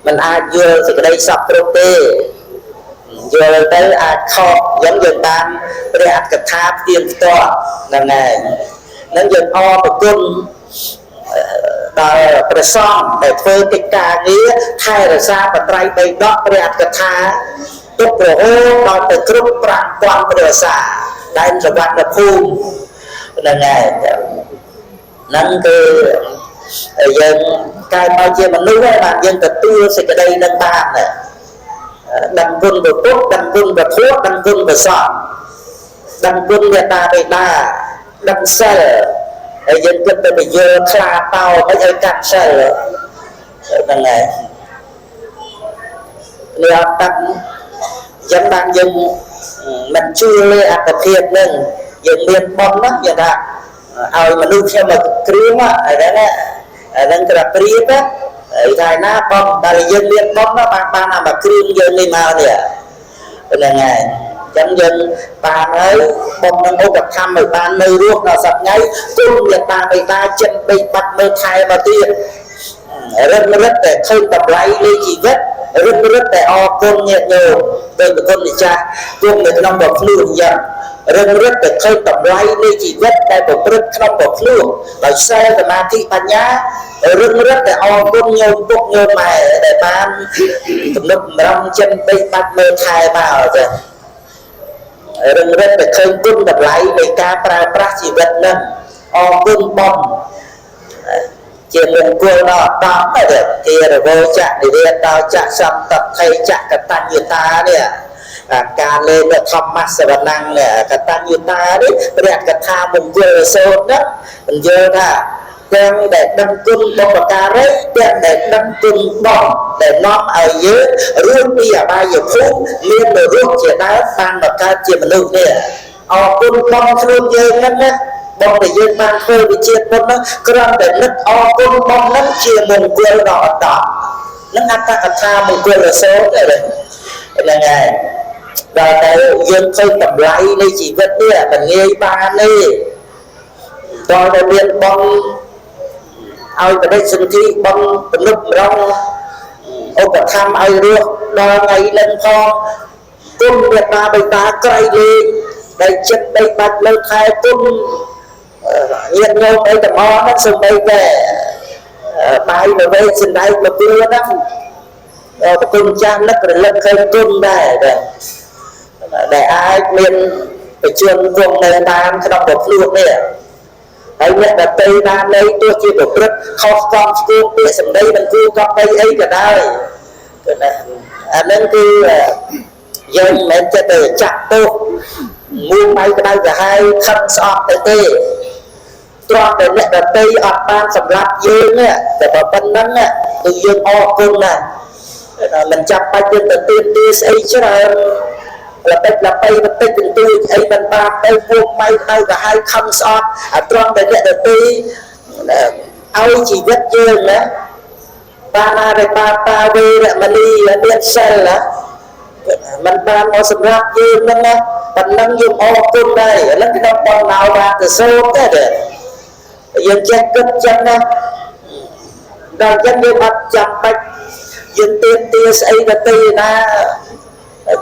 មិនអាចយល់សេចក្តីសុខគ្រប់ទេយល់ទៅអាចខកអញ្ចឹងយើងបានព្រះអត្ថកថាផ្ទៀងផ្ទាត់ហ្នឹងហើយនឹងយើងអរគុណដល់ព្រះសង្ឃដែលធ្វើកិច្ចការងារថែរក្សាបត្រៃបីដកព្រះអត្ថកថាទុករហូតដល់ទៅគ្រប់5000ព្រះសាដែនសវណ្ណភូមិហ្នឹងហើយហ្នឹងគឺយើងកើតមកជាមនុស្សហើយបានយើងទទួលសេចក្តីនឹងបានដឹងគុណព្រះពុទ្ធដឹងគុណព្រះធម៌ដឹងគុណព្រះសង្ឃដឹងគុណមេត្តាបិតាដឹងសិលហើយយើងគិតទៅពយល់ខ្លាតោមិនឲ្យកាត់សិលហ្នឹងហើយនេះអត់តាំងចឹងបានយើងមិនជឿលើអត្តភាពនឹងយើងមានបុណ្យណាយើងថាឲ្យមនុស្សខ្ញុំមកគ្រឿងអាហ្នឹងគឺប្រៀបហើយថាណាបុណ្យតែយើងមានបុណ្យបានអាមកគ្រឿងយើងនេះមកនេះហ្នឹងហើយចឹងយើងបានហើយបុណ្យនឹងឧបត្ថម្ភឲ្យបាននៅរស់ដល់សប្តាហ៍គុណមេត្តាបិតាចិនបីបាត់មើលថែមកទៀតរឹតតែឃើញតម្លៃនៃជីវិតរឹតតែអរគុណញាតិញោមដោយប្រគុណម្ចាស់គង់នៅក្នុងបខ្លួនយ៉ាងរឹតតែឃើញតម្លៃនៃជីវិតដែលប្រព្រឹត្តក្នុងបខ្លួនដោយសិលសមាធិបញ្ញារឹតតែអរគុណញោមពុកញោមម៉ែដែលបានទំនុកបំរុងចិនបីបាត់មើលថែមកចឹងរឹតតែឃើញគុណតម្លៃនៃការប្រើប្រាស់ជីវិតនឹងអរគុណបងជាមង្គលដល់10ទៅជារវោចៈនិវេតោចៈសន្តថេចៈកតញ្ញតានេះការលេងធម្មសវណ្ណង្កតញ្ញតានេះព្រះកថាមង្គលសូត្រហ្នឹងបញ្យល់ថាទាំងដែលដឹងគុណបុព្វការីទាំងដែលដឹងគុណបងដែលនាំឲ្យយើងរួចពីអបាយភូមិមានទៅរស់ជាដើមបានមកកើតជាមនុស្សនេះអរគុណបងខ្លួនយើងហ្នឹងណាបងដែលយើងបានធ្វើវិជាពុទ្ធនោះគ្រាន់តែនឹកអរគុណបងហ្នឹងជាមង្គលដល់អត្តនឹងអត្តកថាមង្គលសូត្រហ្នឹងហើយដល់ទៅយើងឃើញតម្លៃនៃជីវិតនេះមិនងាយបានទេដល់ទៅមានបងឲ្យបដិសន្ធិបងទំនុកម្រងឧបត្ថម្ភឲ្យរស់ដល់ថ្ងៃនឹងផងគុណមេត្តាបិតាក្រៃលែងដែលចិត្តបីបាច់លើខែគុណញាតិញោមអីទាំងអស់ហ្នឹងសូម្បីតែបាយនៅវេសណ្ដែកមកគ្រឿងហ្នឹង ប្រគុណចាស់នឹករលឹកឃើញគុណដែរដែលអាចមានបញ្ជនគង់នៅតាមក្នុងប្រភ្នួតនេះហើយអ្នកដតីតាមនៃទោះជាប្រព្រឹត្តខុសកំស្គូពាក្យសម្ដីមិនគួរកប់បីអីក៏ដោយអានឹងគឺយើងមិនមែនចិត្តទៅចាក់ទោសមួយម៉ៃក្តៅក្រហាយខឹងស្អប់ទៅទេត្រង់តែអ្នកដតីអត់បានសម្រាប់យើងតែប៉ុណ្្នឹងគឺយើងអរគុណណាស់មិនចាំបាច់យើងទៅទាមទារស្អីច្រើនល្បិចល្បីបន្តិចបន្តួចអីមិនបានទៅពុកម៉ៃទៅក៏ហើយខំស្អប់អាត្រង់តែអ្នកដតីឲ្យជីវិតយើងណាបានអរិបាវេរមណីមានសិលណាមិនបានមកសម្រាប់យើងហ្នឹងណាប៉ុណ្ណឹងយើងអរគុណដែរឥឡូវក្នុងបងណៅបានទៅសូត្រទេយើងចេះគិតចឹងណាដល់ចឹងយើងអត់ចាំបាច់យើងទាមទារស្អីក៏ទៅណា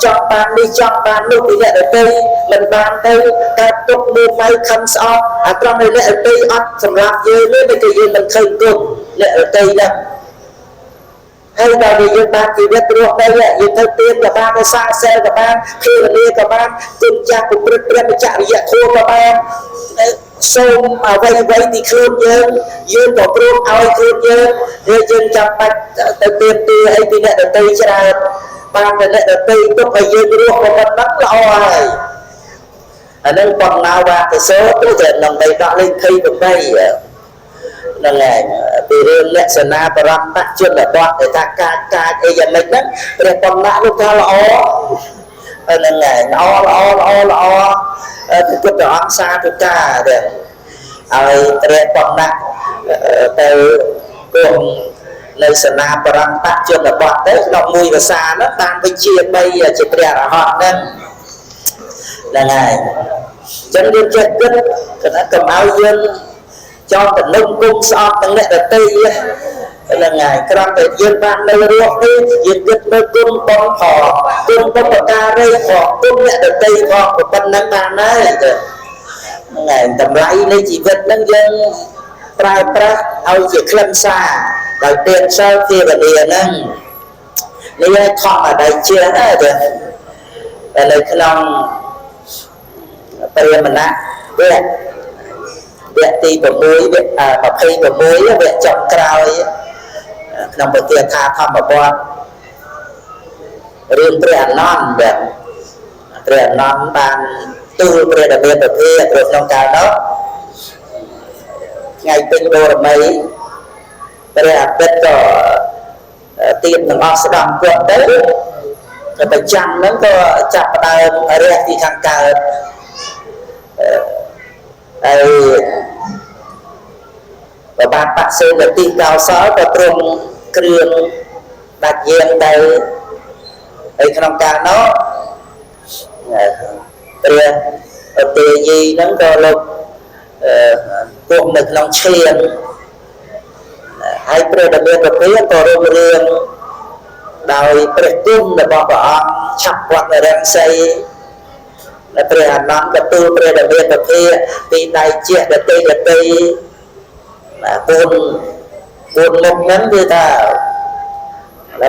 ចង់បាននេះចង់បាននោះពីអ្នកដទៃមិនបានទៅកើតទុកមួយម៉ៃខំស្អប់អាត្រង់នៃអ្នកដទៃអត់សម្រាប់យើងទេគឺយើងមិនឃើញទុកអ្នកដទៃហ្នឹងហើយដល់យើងបានជីវិតរស់នៅយើងទៅទៀនក៏បានទៅសាសែក៏បានភេរនីក៏បានជិនចាស់ប្រព្រឹត្តព្រះបច្ចរិយធម៌ក៏បានសូមអ្វីទីខ្លួនយើងក៏ព្រមឲ្យខ្លួនយើងហើយយើងចាំបាច់ទៅទៀនទាអីពីអ្នកដទៃច្រើនបានតែអ្នកដទៃទុកឲ្យយើងរស់ប៉ុណ្ណឹងល្អហើយអានឹងបំណៅបានទៅសូត្រទៅនឹងដីដកលេខ28ហ្នឹងហើយពីរឿងលក្ខណៈបរមតជនបទដែលថាកាចអីយ៉ាងម៉េចហ្នឹងព្រះបំណាក់លោកថាល្អហ្នឹងហើយល្អគឺពុទ្ធអង្គសាធុការដែរឲ្យព្រះបំណាក់ទៅគង់នៅសេនាបរមតជនបទទៅក្នុងមួយភាសាហ្នឹងបានវិជា3ជាព្រះរហន្តហ្នឹងហើយអញ្ចឹងយើងចេះគិតកុំឲ្យយើងចោលតំណុំគុំស្អប់ទាំងអ្នកដទៃហ្នឹងហើយគ្រាន់តែយើងបាននៅរស់នេះយើងគិតមើលគុណបងផងគុណបុព្វការីផងគុណអ្នកដទៃផងប៉ុណ្ណឹងបានហើយហ្នឹងហើយតម្លៃនៃជីវិតហ្នឹងយើងប្រើប្រាស់ឲ្យជាខ្លឹមសារដោយទានសិលភាវនាហ្នឹងនេះធម្មតាជាដែរតែនៅក្នុងព្រាមណៈវគ្គទី6វគ្គ26វគ្គចុងក្រោយក្នុងពទាថាធម្មបទរឿងព្រះអនន្តព្រះអនន្តបានទូលព្រះដមេប្រភាព្រោះក្នុងកាលនោះថ្ងៃពេញបូរមីព្រះអាទិត្យក៏ទៀបនឹងអស់ស្ដំគាត់ទៅប្រចាំហ្នឹងក៏ចាប់ផ្ដើមរះពីខាងកើតហើយប្របាទបក្សីលទីកោសលក៏ទ្រង់គ្រឿងដាច់យាងទៅហើយក្នុងកាលនោះព្រះទេយីហ្នឹងក៏លោកគង់នៅក្នុងឈាមហើយព្រះដមេប្រភាក៏រុងរឿងដោយព្រះគុណរបស់ព្រះអង្គឆាប់វត្តរាំងសីและព្រះអនន្តក៏ទូលព្រះដមេប្រភាពីដៃជាដតីពួនមុខហ្នឹងគឺថា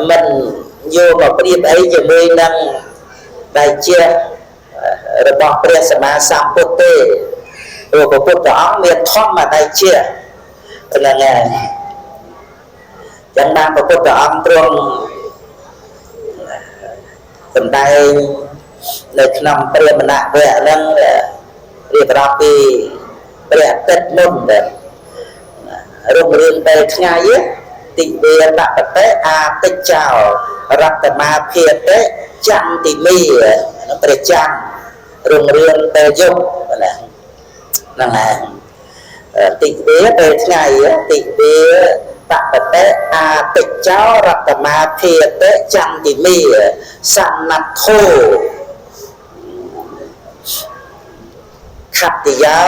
មិនយកមកប្រៀបអីជាមួយនឹងដៃជារបស់ព្រះសម្មាសម្ពុទ្ធទេព្រោះព្រះពុទ្ធអង្គមានធម្មដៃជាហ្នឹងហើយចឹងបានព្រះពុទ្ធអង្គទ្រង់សម្ដែងនៅក្នុងព្រាមណៈវគ្គហ្នឹងរៀបរាប់ពីព្រះអាទិត្យមុនដែររុងរឿងទៅថ្ងៃតិវេតបតិអាទិច្ចោរតមាភិតិចន្តិមីព្រះច័ន្ទរុងរឿងទៅយប់ហ្នឹងហើយតិវេទៅថ្ងៃតិវេតបតិអាទិច្ចោរតមាភិតិចន្តិមីសన్నទ្ធោខត្តយោ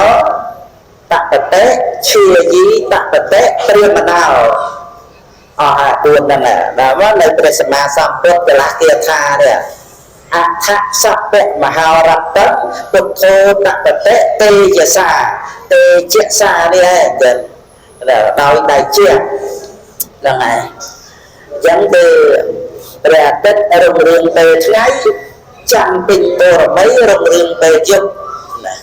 តបតិឈាយីតបតិព្រាមណោអស់ហើយ4ហ្នឹងដល់មកនៅព្រះសម្មាសម្ពុទ្ធកលគាថានេះអថសពមហោរតៈពុទ្ធោតបតិទេយសាទេជសានេះឯងដោយដៃជាហ្នឹងហើយអញ្ចឹងគឺ ព្រះអាទិត្យរុងរឿងពេលថ្ងៃចាំពេញបរមីរុងរឿងពេលយប់ណា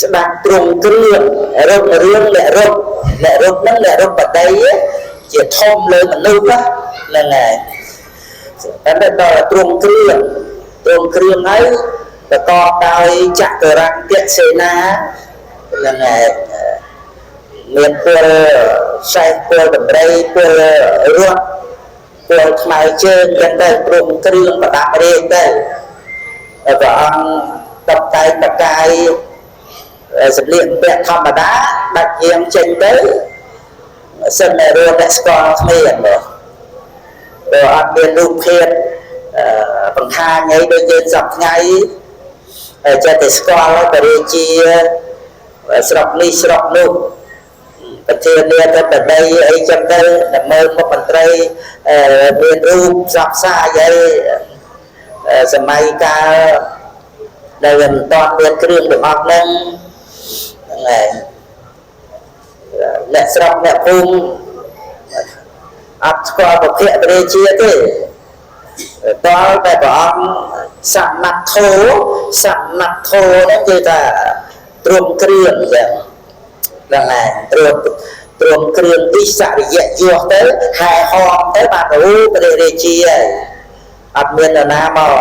ស្ដាប់ទ្រង់គ្រឿងរុងរឿងអ្នករុកហ្នឹងអ្នករុកបតីជាធំលើមនុស្សហ្នឹងហើយតែដល់ទ្រង់គ្រឿងហើយប្រកបដោយចក្ររង្គៈសេនាហ្នឹងហើយមានពលសេះពលតម្រៃពលរត់ពលថ្មៃជើងយ៉ាងទៅព្រមគ្រឿងប្រដាប់រាជទៅព្រះអង្គតបតែងបកាយសម្លៀកបំពាក់ធម្មតាដាច់យាងចេញទៅសិនតែរស់អ្នកស្គាល់គ្នាមកបើអត់មានរូបភាពបង្ហាញឲ្យដូចយើងសពថ្ងៃចេះតែស្គាល់បរិជាស្រុកនេះស្រុកនោះប្រធានាធិបតីអីចឹងទៅដើម្បីមុខមន្ត្រីមានរូបផ្សព្វផ្សាយអីសម័យកាលដែលមិនតាន់មានគ្រឿងទាំងអស់ហ្នឹងហើយអ្នកស្រុកអ្នកភូមិអត់ស្គាល់ប្រភពរាជាទេតើតែព្រះអង្គសំណាក់ធោហ្នឹងគឺថាទ្រង់គ្រឿងចឹងហ្នឹងហើយទ្រង់គ្រឿងទីសរិយយោទៅហែហមទៅបានរូបព្រះរាជាហើយអត់មាននរណាមក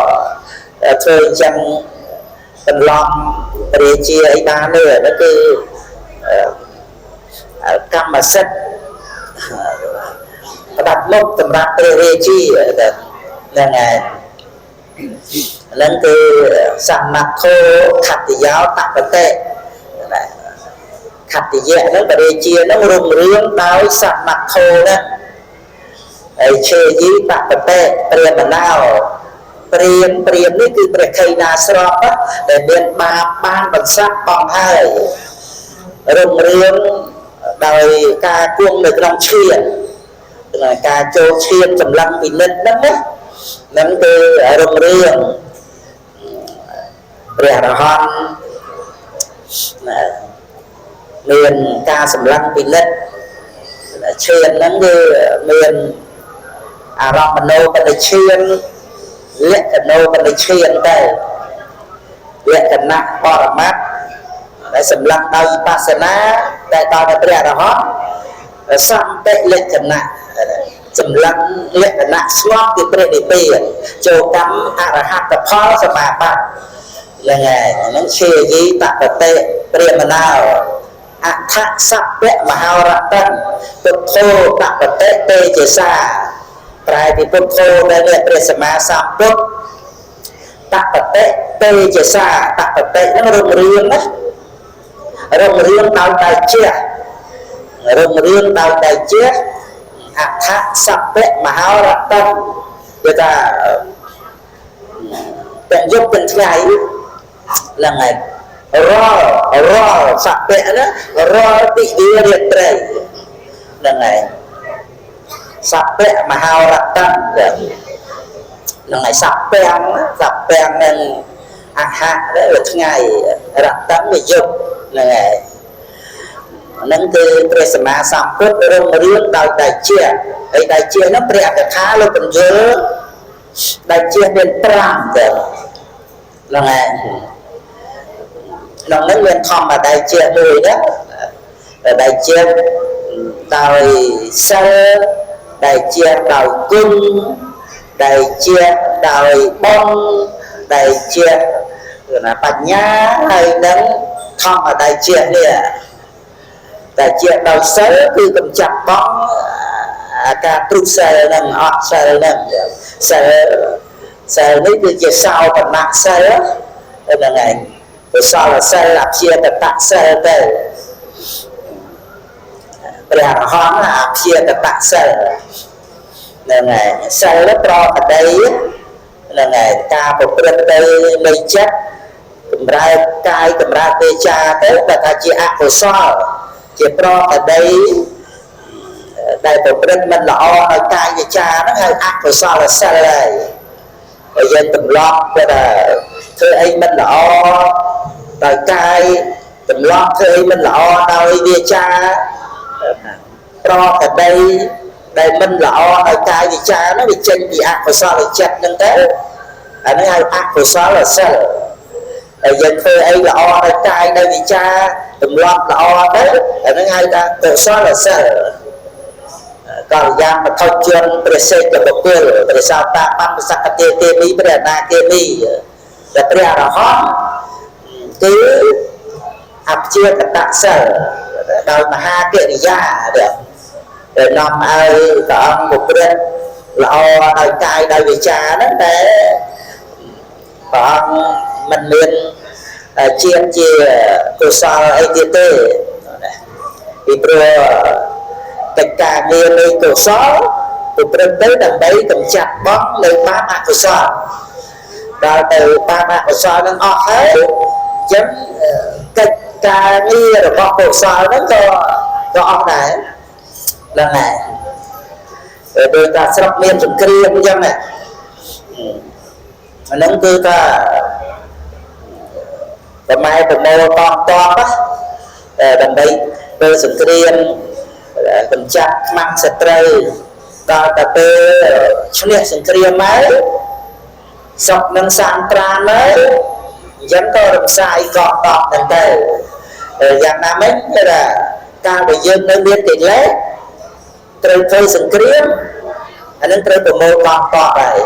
ធ្វើអញ្ចឹងបន្លំព្រះរាជាអីបានទេនោះគឺកម្មសិទ្ធិផ្ដាច់មុខសម្រាប់ព្រះរាជាហ្នឹងហើយហ្នឹងគឺសម្មាធោខត្តយោតបតិខត្តយៈហ្នឹងបរិជាហ្នឹងរុងរឿងដោយសម្មាធោហ្នឹងហើយជេយីតបតិព្រាមណោព្រាមនេះគឺព្រះខេណាស្រពដែលមានបាបបានបន្សាក់បងហើយរុងរឿងដោយការគង់នៅក្នុងឈាមការចូលឈាមសម្លឹងពិនិត្យហ្នឹងគឺរុងរឿងព្រះអរហន្តមានការសម្លឹងពិនិត្យឈាមហ្នឹងគឺមានអារម្មណ៍មโนបនិឈានលក្ខណោបនិឈានទៅលក្ខណៈបរមត្តដែលសម្លឹងដោយវិបស្សនាដែលដល់ទៅព្រះអរហន្តសម្បតិលក្ខណៈសម្លឹងលក្ខណៈស្លាប់គឺព្រះនិព្វានចូលកម្មអរហត្តផលសមាបត្តិយ៉ាងហើយហ្នឹងជាយីតបតិព្រាមណោអថសព្វមហោរតនពុទ្ធោតបតិតេជសាប្រែពីពុទ្ធោដែលព្រះសម្មាសម្ពុទ្ធតបតិតេជសាតបតិហ្នឹងរុងរឿងណារុងរឿងដោយដៃជះរុងរឿងដោយដៃជះអថសព្វមហោរតនគឺថាទាំងយប់ទាំងថ្ងៃឡើងហើយរាល់សព្វណារាល់ទិវារាត្រីហ្នឹងហើយសព្វមហោរតនហ្នឹងហើយសព្វនឹងអហៈលើថ្ងៃរតនវាយប់ហ្នឹងហើយហ្នឹងគឺព្រះសម្មាសម្ពុទ្ធរុងរឿងដោយដៃជះហើយដៃជះហ្នឹងព្រះអក្សរលោកបញ្យលដៃជះមាន5ទៅហ្នឹងហើយក្នុងហ្នឹងមានធម្មដៃជះមួយណាដៃជះដោយសិលដៃជះដោយគុណដៃជះដោយបុណ្យដៃជះគឺបញ្ញាហើយនឹងធម្មដៃជះនេះតែជាដោយសិលគឺកំចាត់បងការទ្រុសិលនឹងអត់សិលនឹងសិលនេះគឺជាសោបនៈសិលហ្នឹងឯងកុសលសិលអព្យាតតសិលទៅព្រះអរហន្តអព្យាតតសិលហ្នឹងឯងសិលប្រកដីហ្នឹងឯងការប្រព្រឹត្តទៅនៃចិត្តកម្រើកកាយកម្រើកវេចាទៅបើថាជាអកុសលជាប្រកដីដែលប្រព្រឹត្តមិនល្អដោយកាយវិចាហ្នឹងហៅអកុសលសិលហើយបើយើងទម្លាប់ទៅធ្វើអីមិនល្អដោយកាយទម្លាប់ធ្វើអីមិនល្អដោយវាចាប្រកដី ដែលមិនល្អដោយកាយវិចារនោះវាចេញពីអកុសលចិត្តហ្នឹងទៅអានេះហៅអកុសលសិលហើយយើងធ្វើអីល្អដោយកាយដោយវិចារទម្លាប់ល្អទៅអានេះហៅថាកុសលសិលកល្យាណធច្ចជនព្រះសេចក្ដីបុគ្គលព្រះសោតាបត្តសក្តិទេមីព្រះអនាគាមីដែលព្រះអរហន្តគឺអព្យាកតសិលដោយមហាកិរិយាដែលនាំឲ្យព្រះអង្គប្រព្រឹត្តល្អដោយកាយដោយវិចារហ្នឹងតែព្រះអង្គមិនមានជាតិជាកុសលអីទៀតទេពីព្រោះកិច្ចការងារនៃកុសលប្រព្រឹត្តទៅដើម្បីកម្ចាត់បង់នៅបាបអកុសលដល់ទៅបាបអកុសលនឹងអស់ហើយអញ្ចឹងកិច្ចការងាររបស់កុសលហ្នឹងក៏អស់ដែរហ្នឹងហើយដោយការស្រុកមានសង្គ្រាមអញ្ចឹងអាហ្នឹងគឺថាប្រម៉ែប្រមូលតបដើម្បីធ្វើសង្គ្រាមកម្ចាត់ខ្មាំងសត្រូវដល់តែពេលឈ្នះសង្គ្រាមហើយស្រុកនឹងសានប្រានហើយអញ្ចឹងក៏រំសាយកងតបហ្នឹងទៅយ៉ាងណាមិញគឺថាកាលបើយើងនៅមានកិលេសត្រូវធ្វើសង្គ្រាមអានឹងត្រូវប្រមូលកងតបហើយ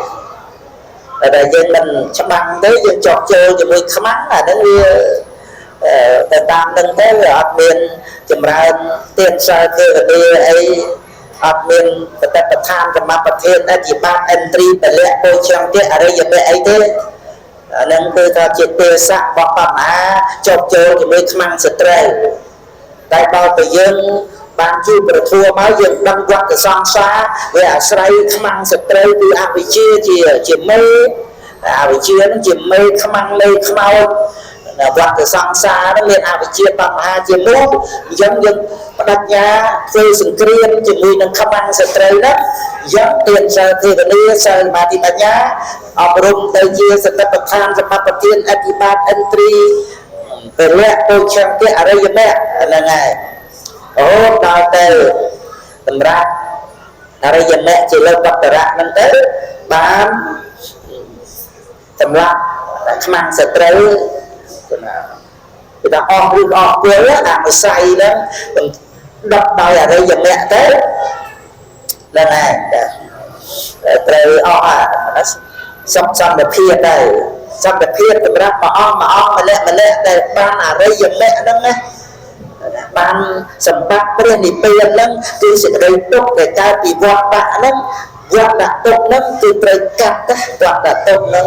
តែយើងមិនច្បាំងទេយើងចោះចូលជាមួយខ្មាំងអានឹងវាទៅតាមនឹងទៅវាអត់មានចម្រើនទានសិលទេអីអត់មានបតិបដ្ឋានកម្មប្រធានអធិបាតឥន្ទ្រីពលៈពោចង្ទេសអរិយមគ្គអីទេអានឹងគឺថាជាទេសៈបបមហាចោះចូលជាមួយខ្មាំងសត្រូវតែដល់ទៅយើងបានជួបប្រធัวមកយើងដឹងវត្តសង្សារវាអាស្រ័យខ្មាំងសត្រូវគឺអវិជ្ជាជាមេអវិជ្ជានឹងជាមេខ្មាំងមេខ្មោចវត្តសង្សារនឹងមានអវិជ្ជាបមហាជាមុខអញ្ចឹងយើងបដិញ្ញាធ្វើសង្គ្រាមជាមួយនឹងខ្មាំងសត្រូវណាយើងទានសិលទេវនីសិលសមាធិបញ្ញាអប់រំទៅជាសតិប្បដ្ឋានសម្បត្តិប្រធានអធិបាតឥន្ទ្រីពលៈពោចង្ទេសអរិយមគ្គហ្នឹងហើយអូដល់ទៅសម្រាប់អរិយមគ្គជាលោកវត្តរៈហ្នឹងទៅបានសម្រាប់ខ្មាំងសត្រូវគឺថាអស់ឬអស់គល់អនុស័យហ្នឹងដកដោយអរិយមគ្គទៅហ្នឹងហើយត្រូវអស់សន្តិភាពដែរសន្តិភាពសម្រាប់ព្រះអង្គម្នាក់ដែលបានអរិយមគ្គហ្នឹងណាបានសម្បត្តិព្រះនិព្វានហ្នឹងគឺសេចក្តីទុក្ខដែលកើតពីវត្តដាក់ហ្នឹងវត្តដាក់ទុក្ខហ្នឹងគឺត្រូវកាត់វត្តដាក់ទុក្ខហ្នឹង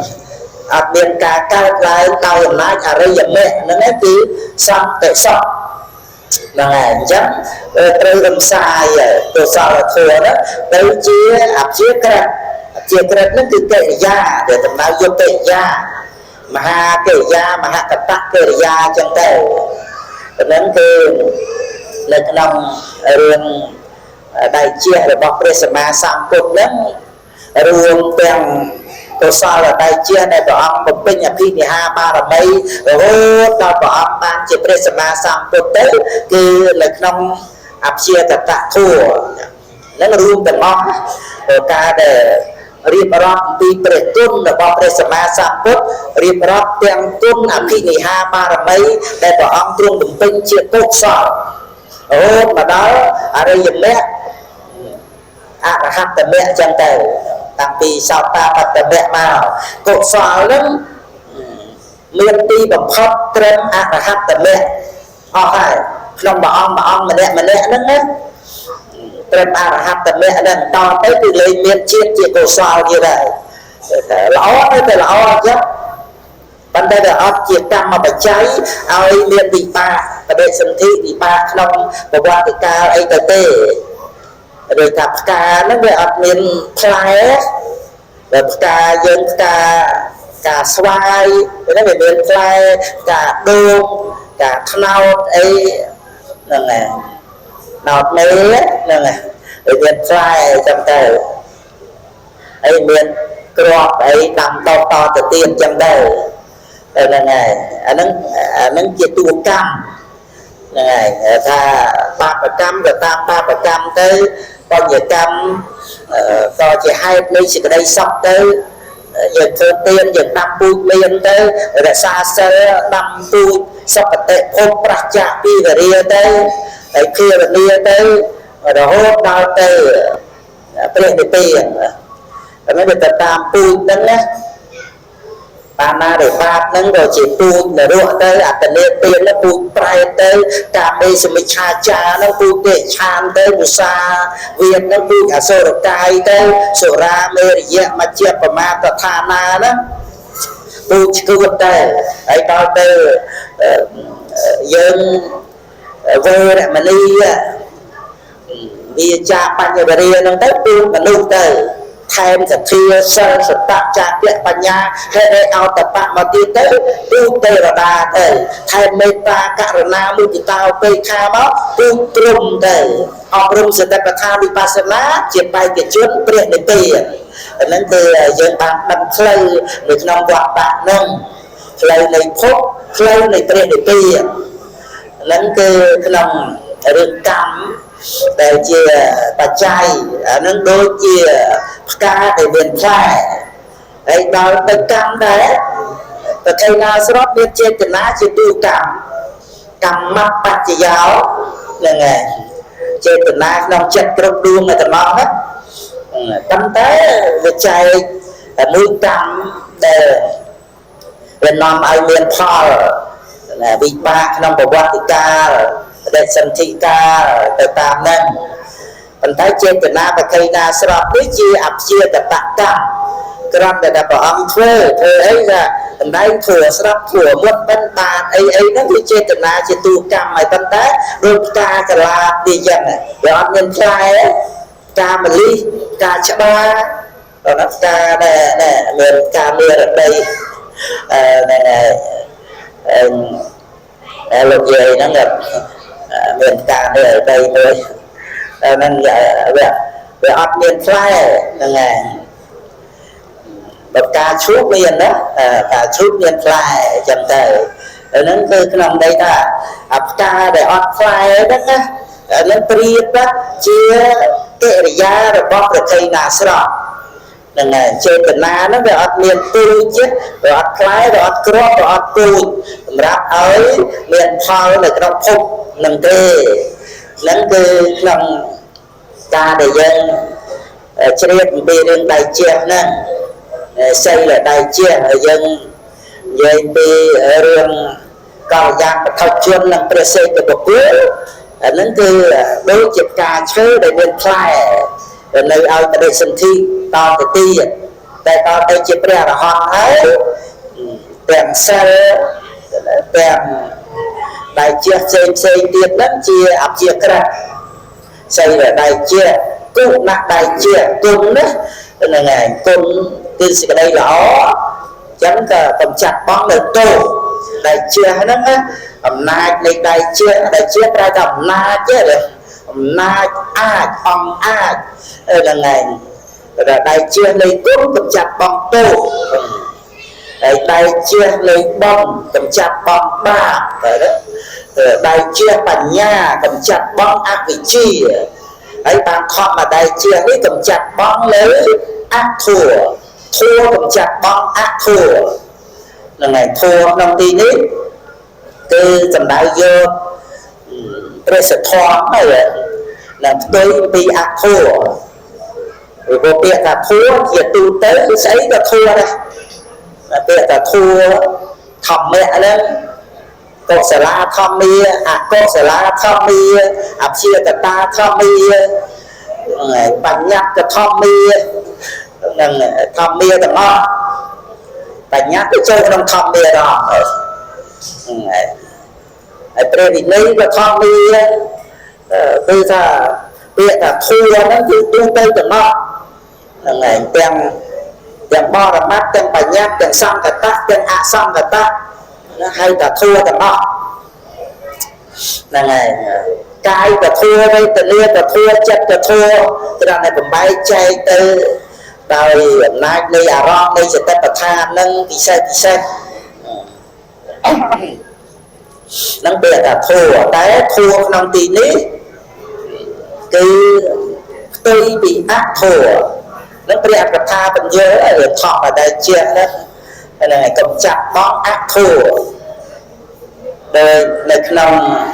អត់មានការកើតឡើងដោយអំណាចអរិយមគ្គហ្នឹងគឺសន្តិសុខហ្នឹងហើយអញ្ចឹងត្រូវរំសាយកុសលធម៌ហ្នឹងទៅជាអព្យាក្រឹតហ្នឹងគឺកិរិយាដែលដំណើរយកកិរិយាមហាកិរិយាមហកតកិរិយាអញ្ចឹងទៅហ្នឹងគឺនៅក្នុងរឿងដៃជារបស់ព្រះសម្មាសម្ពុទ្ធហ្នឹងរួមទាំងកុសលដៃជាដែលព្រះអង្គបំពេញអភិនិហាបារមីរហូតដល់ព្រះអង្គបានជាព្រះសម្មាសម្ពុទ្ធទៅគឺនៅក្នុងអព្យាកតធัวហ្នឹងរួមទាំងអស់ការដែលរៀបរាប់អំពីព្រះគុណរបស់ព្រះសម្មាសម្ពុទ្ធរៀបរាប់ទាំងគុណអភិនិហាបារមីដែលព្រះអង្គទ្រង់បំពេញជាកុសលអូមកដល់អរិយមគ្គអរហត្តមគ្គចឹងទៅតាំងពីសោតាបត្តមគ្គមកកុសលហ្នឹងមានទីបំផុតត្រឹមអរហត្តមគ្គអស់ហើយក្នុងមួយអង្គម្នាក់ហ្នឹងណាត្រឹមអរហត្តមគ្គហ្នឹងតទៅគឺលែងមានជាតិជាកុសលទៀតហើយល្អទៅល្អអញ្ចឹងប៉ុន្តែវាអត់ជាកម្មបច្ច័យឲ្យមានវិបាកបដិសន្ធិវិបាកក្នុងប្រវត្តិកាលអីទៅទេដោយថាផ្កាហ្នឹងវាអត់មានផ្លែតែផ្កាយើងផ្កាស្វាយហ្នឹងវាមានផ្លែផ្កាដូងផ្កាត្នោតអីហ្នឹងហើយណោតមេហ្នឹងហើយវាមានផ្លែចឹងទៅហើយមានគ្រាប់អីដាំដុះតទៅទៀតចឹងទៅហ្នឹងហើយអាហ្នឹងជាតួកម្មហ្នឹងហើយថាបាបកម្មក៏តាមបាបកម្មទៅ បញ្ញកម្មក៏ជាហេតុនៃសេចក្តីសុខទៅយើងធ្វើទានយើងដាំពូជមានទៅរក្សាសិលដាំពូជសុគតិភពប្រះចាកពីវរាទៅហើយគិរនីទៅរហូតដល់ទៅព្រះនិព្វានតែមិនទៅតាមពូជហ្នឹងណាបាណារិបាតហ្នឹងក៏ជាពូជនរកទៅអត្តនេទានពូជប្រែទៅកាមេសមិច្ឆាចាហ្នឹងពូជទេឆានទៅមុសាវាហ្នឹងពូជអសុរកាយទៅសុរាមេរយៈមជ្ឈបមាតឋានាណាពូជឈួតទៅហើយដល់ទៅយើងវេរមនីវាចាបញ្ញវរិយហ្នឹងទៅពូជមនុស្សទៅថែមសទ្ធាសិលសតៈចាគ្គបញ្ញាហេតុអោតបៈមកទៀតទៅទូទេរតាទៅថែមមេត្តាករុណាមុទិតាឧបេក្ខាមកទូត្រឹមទៅអប់រំសតិប្បដ្ឋានវិបស្សនាជាបេក្ខជនព្រះនិព្វានហ្នឹងគឺយើងបានដឹងផ្លូវនៅក្នុងវត្តៈហ្នឹងផ្លូវនៃភពផ្លូវនៃព្រះនិព្វានហ្នឹងគឺក្នុងរឿងកម្មដែលជាបច្ច័យអានឹងដូចជាផ្កាដែលមានផ្លែហើយដល់ទៅកម្មដែរប្រតិណាស្របមានចេតនាជាទូកម្មបច្ចយោហ្នឹងហើយចេតនាក្នុងចិត្តគ្រប់ដួងតែម្ដងណាប៉ុន្តែវិច័យមួយកម្មដែលវានាំឲ្យមានផលវិបាកក្នុងប្រវត្តិកាលដែលសន្ធិកាលទៅតាមហ្នឹងប៉ុន្តែចេតនាបក្ខីណាស្របនេះជាអព្យាតតកម្មគ្រាន់តែព្រះអង្គធ្វើអីថាតម្ដៃធ្វើស្រាប់ធ្វើមុតបិណ្ឌបាតអីហ្នឹងវាចេតនាជាទូកម្មហើយប៉ុន្តែដូចផ្កាកលាទីយ៉ាងវាអត់មានផ្លែការមលិការច្បារដល់ផ្កាដែលមានការមេរដីលោកយាយហ្នឹងមានការនេះដីមួយហ្នឹងវាអត់មានផ្លែហ្នឹងហើយបើការឈូកមានណាការឈូកមានផ្លែអញ្ចឹងទៅហ្នឹងគឺក្នុងន័យថាផ្កាដែលអត់ផ្លែហ្នឹងណាហ្នឹងប្រៀបជាកិរិយារបស់ប្រតិណាស្រស់ហ្នឹងហើយចេតនាហ្នឹងវាអត់មានពូជវាអត់ផ្លែវាអត់គ្រាប់វាអត់ពូជសម្រាប់ឲ្យមានផលនៅក្នុងភពនឹងទេហ្នឹងគឺក្នុងការដែលយើងជ្រាបអំពីរឿងដៃជះហ្នឹងសីលដៃជះហើយយើងនិយាយពីរឿងកល្យាបថុជននិងព្រះសេតបុគ្គលអាហ្នឹងគឺដូចជាផ្កាឈើដែលមានផ្លែនៅឲ្យបដិសន្ធិតទៅទៀតតែដល់ទៅជាព្រះអរហន្តហើយទាំងសិលទាំងដៃជះផ្សេងទៀតហ្នឹងជាអព្យាក្រឹតសីលដៃជះគុណដៃជះគុណណាហ្នឹងហើយគុណគឺសេចក្តីល្អអញ្ចឹងក៏កំចាត់បងនៅទោសដៃជះហ្នឹងណាអំណាចនៃដៃជះប្រែថាអំណាចទេអំណាចអាចអង្គអាចហ្នឹងហើយដៃជះនៃគុណកំចាត់បងទោសហើយដៃជះនៃបងកំចាត់បងបាបដៃជះបញ្ញាកំចាត់បងអវិជ្ជាហើយតាមធម្មដៃជះនេះកំចាត់បងលើអធัวធัวកំចាត់បងអធัวហ្នឹងហើយធัวក្នុងទីនេះគឺសំដៅយកព្រះសទ្ធំហើយនឹងផ្ទុយពីអធัวព្រោះពាក្យថាធัวជាទូទៅគឺស្អីក៏ធัวដែរពាក្យថាធัวធម្មៈហ្នឹងកុសលាធម្មាអកុសលាធម្មាអព្យាកតាធម្មាបញ្ញត្តិធម្មានឹងធម្មាទាំងអស់បញ្ញត្តិចូលក្នុងធម្មាទាំងអស់ហើយព្រះវិន័យក៏ធម្មាគឺថាពាក្យថាធัวហ្នឹងគឺទូទៅទាំងអស់ហ្នឹងហើយទាំងបរមត្តទាំងបញ្ញត្តិទាំងសង្កតៈទាំងអសង្កតៈហើយតែធัวទាំងអស់ហ្នឹងហើយកាយក៏ធัวវេទនាក៏ធัวចិត្តក៏ធัวត្រង់តែបំបែកចែកទៅដោយអំណាចនៃអារម្មណ៍នៃសតិប្បដ្ឋាននឹងពិសេសនឹងពាក្យថាធัวតែធัวក្នុងទីនេះគឺផ្ tôi bị ác thổ nó bịa cái tha bên dưới ở thọ ở đây chia đó này cầm chặt bó ác thổ đời này lòng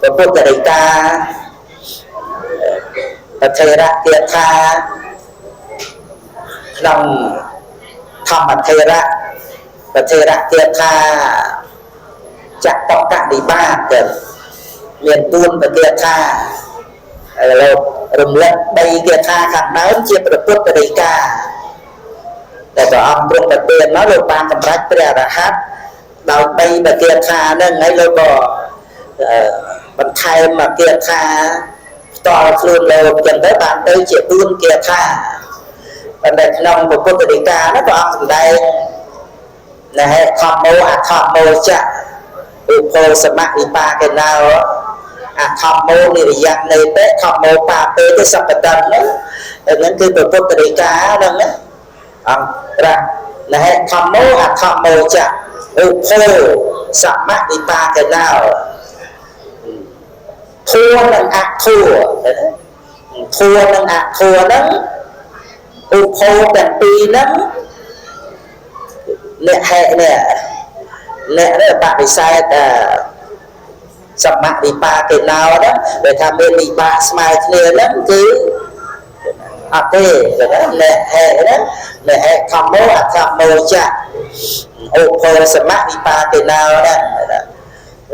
của quốc gia ta và thầy ra tiệt tha lòng thầm mà thầy ra và thầy ra tiệt tha chặt tóc cạn đi ba tiền miền buôn và tiệt tha rừng lật bay tiệt tha khẳng nói chia được quốc gia ta để cho ông trung đặc biệt nó được ban cầm rách bây giờ là hát đào bay và tiệt tha nên ngay lâu bỏ bật thay mà tiệt tha to luôn lâu dần tới bạn tới chỉ buôn tiệt tha và để lòng của quốc gia ta nó có ông đây này thọ mô chạ phô sơ mạc đi ba cái nào thọ mô này dạng này bé thọ mô ba bé cái sắp bật đần đó những cái của quốc gia ta đó ra này thọ mô chạ phô sơ mạc đi ba cái nào thua nâng thua đó phô đàn pi đó nè hệ nè đó là bạn bị sai sắp mạng đi ba cái nào đó để tham bên đi ba smile kia đó cứ đó nè hệ thầm mô chạ phô sắp mạng đi ba cái nào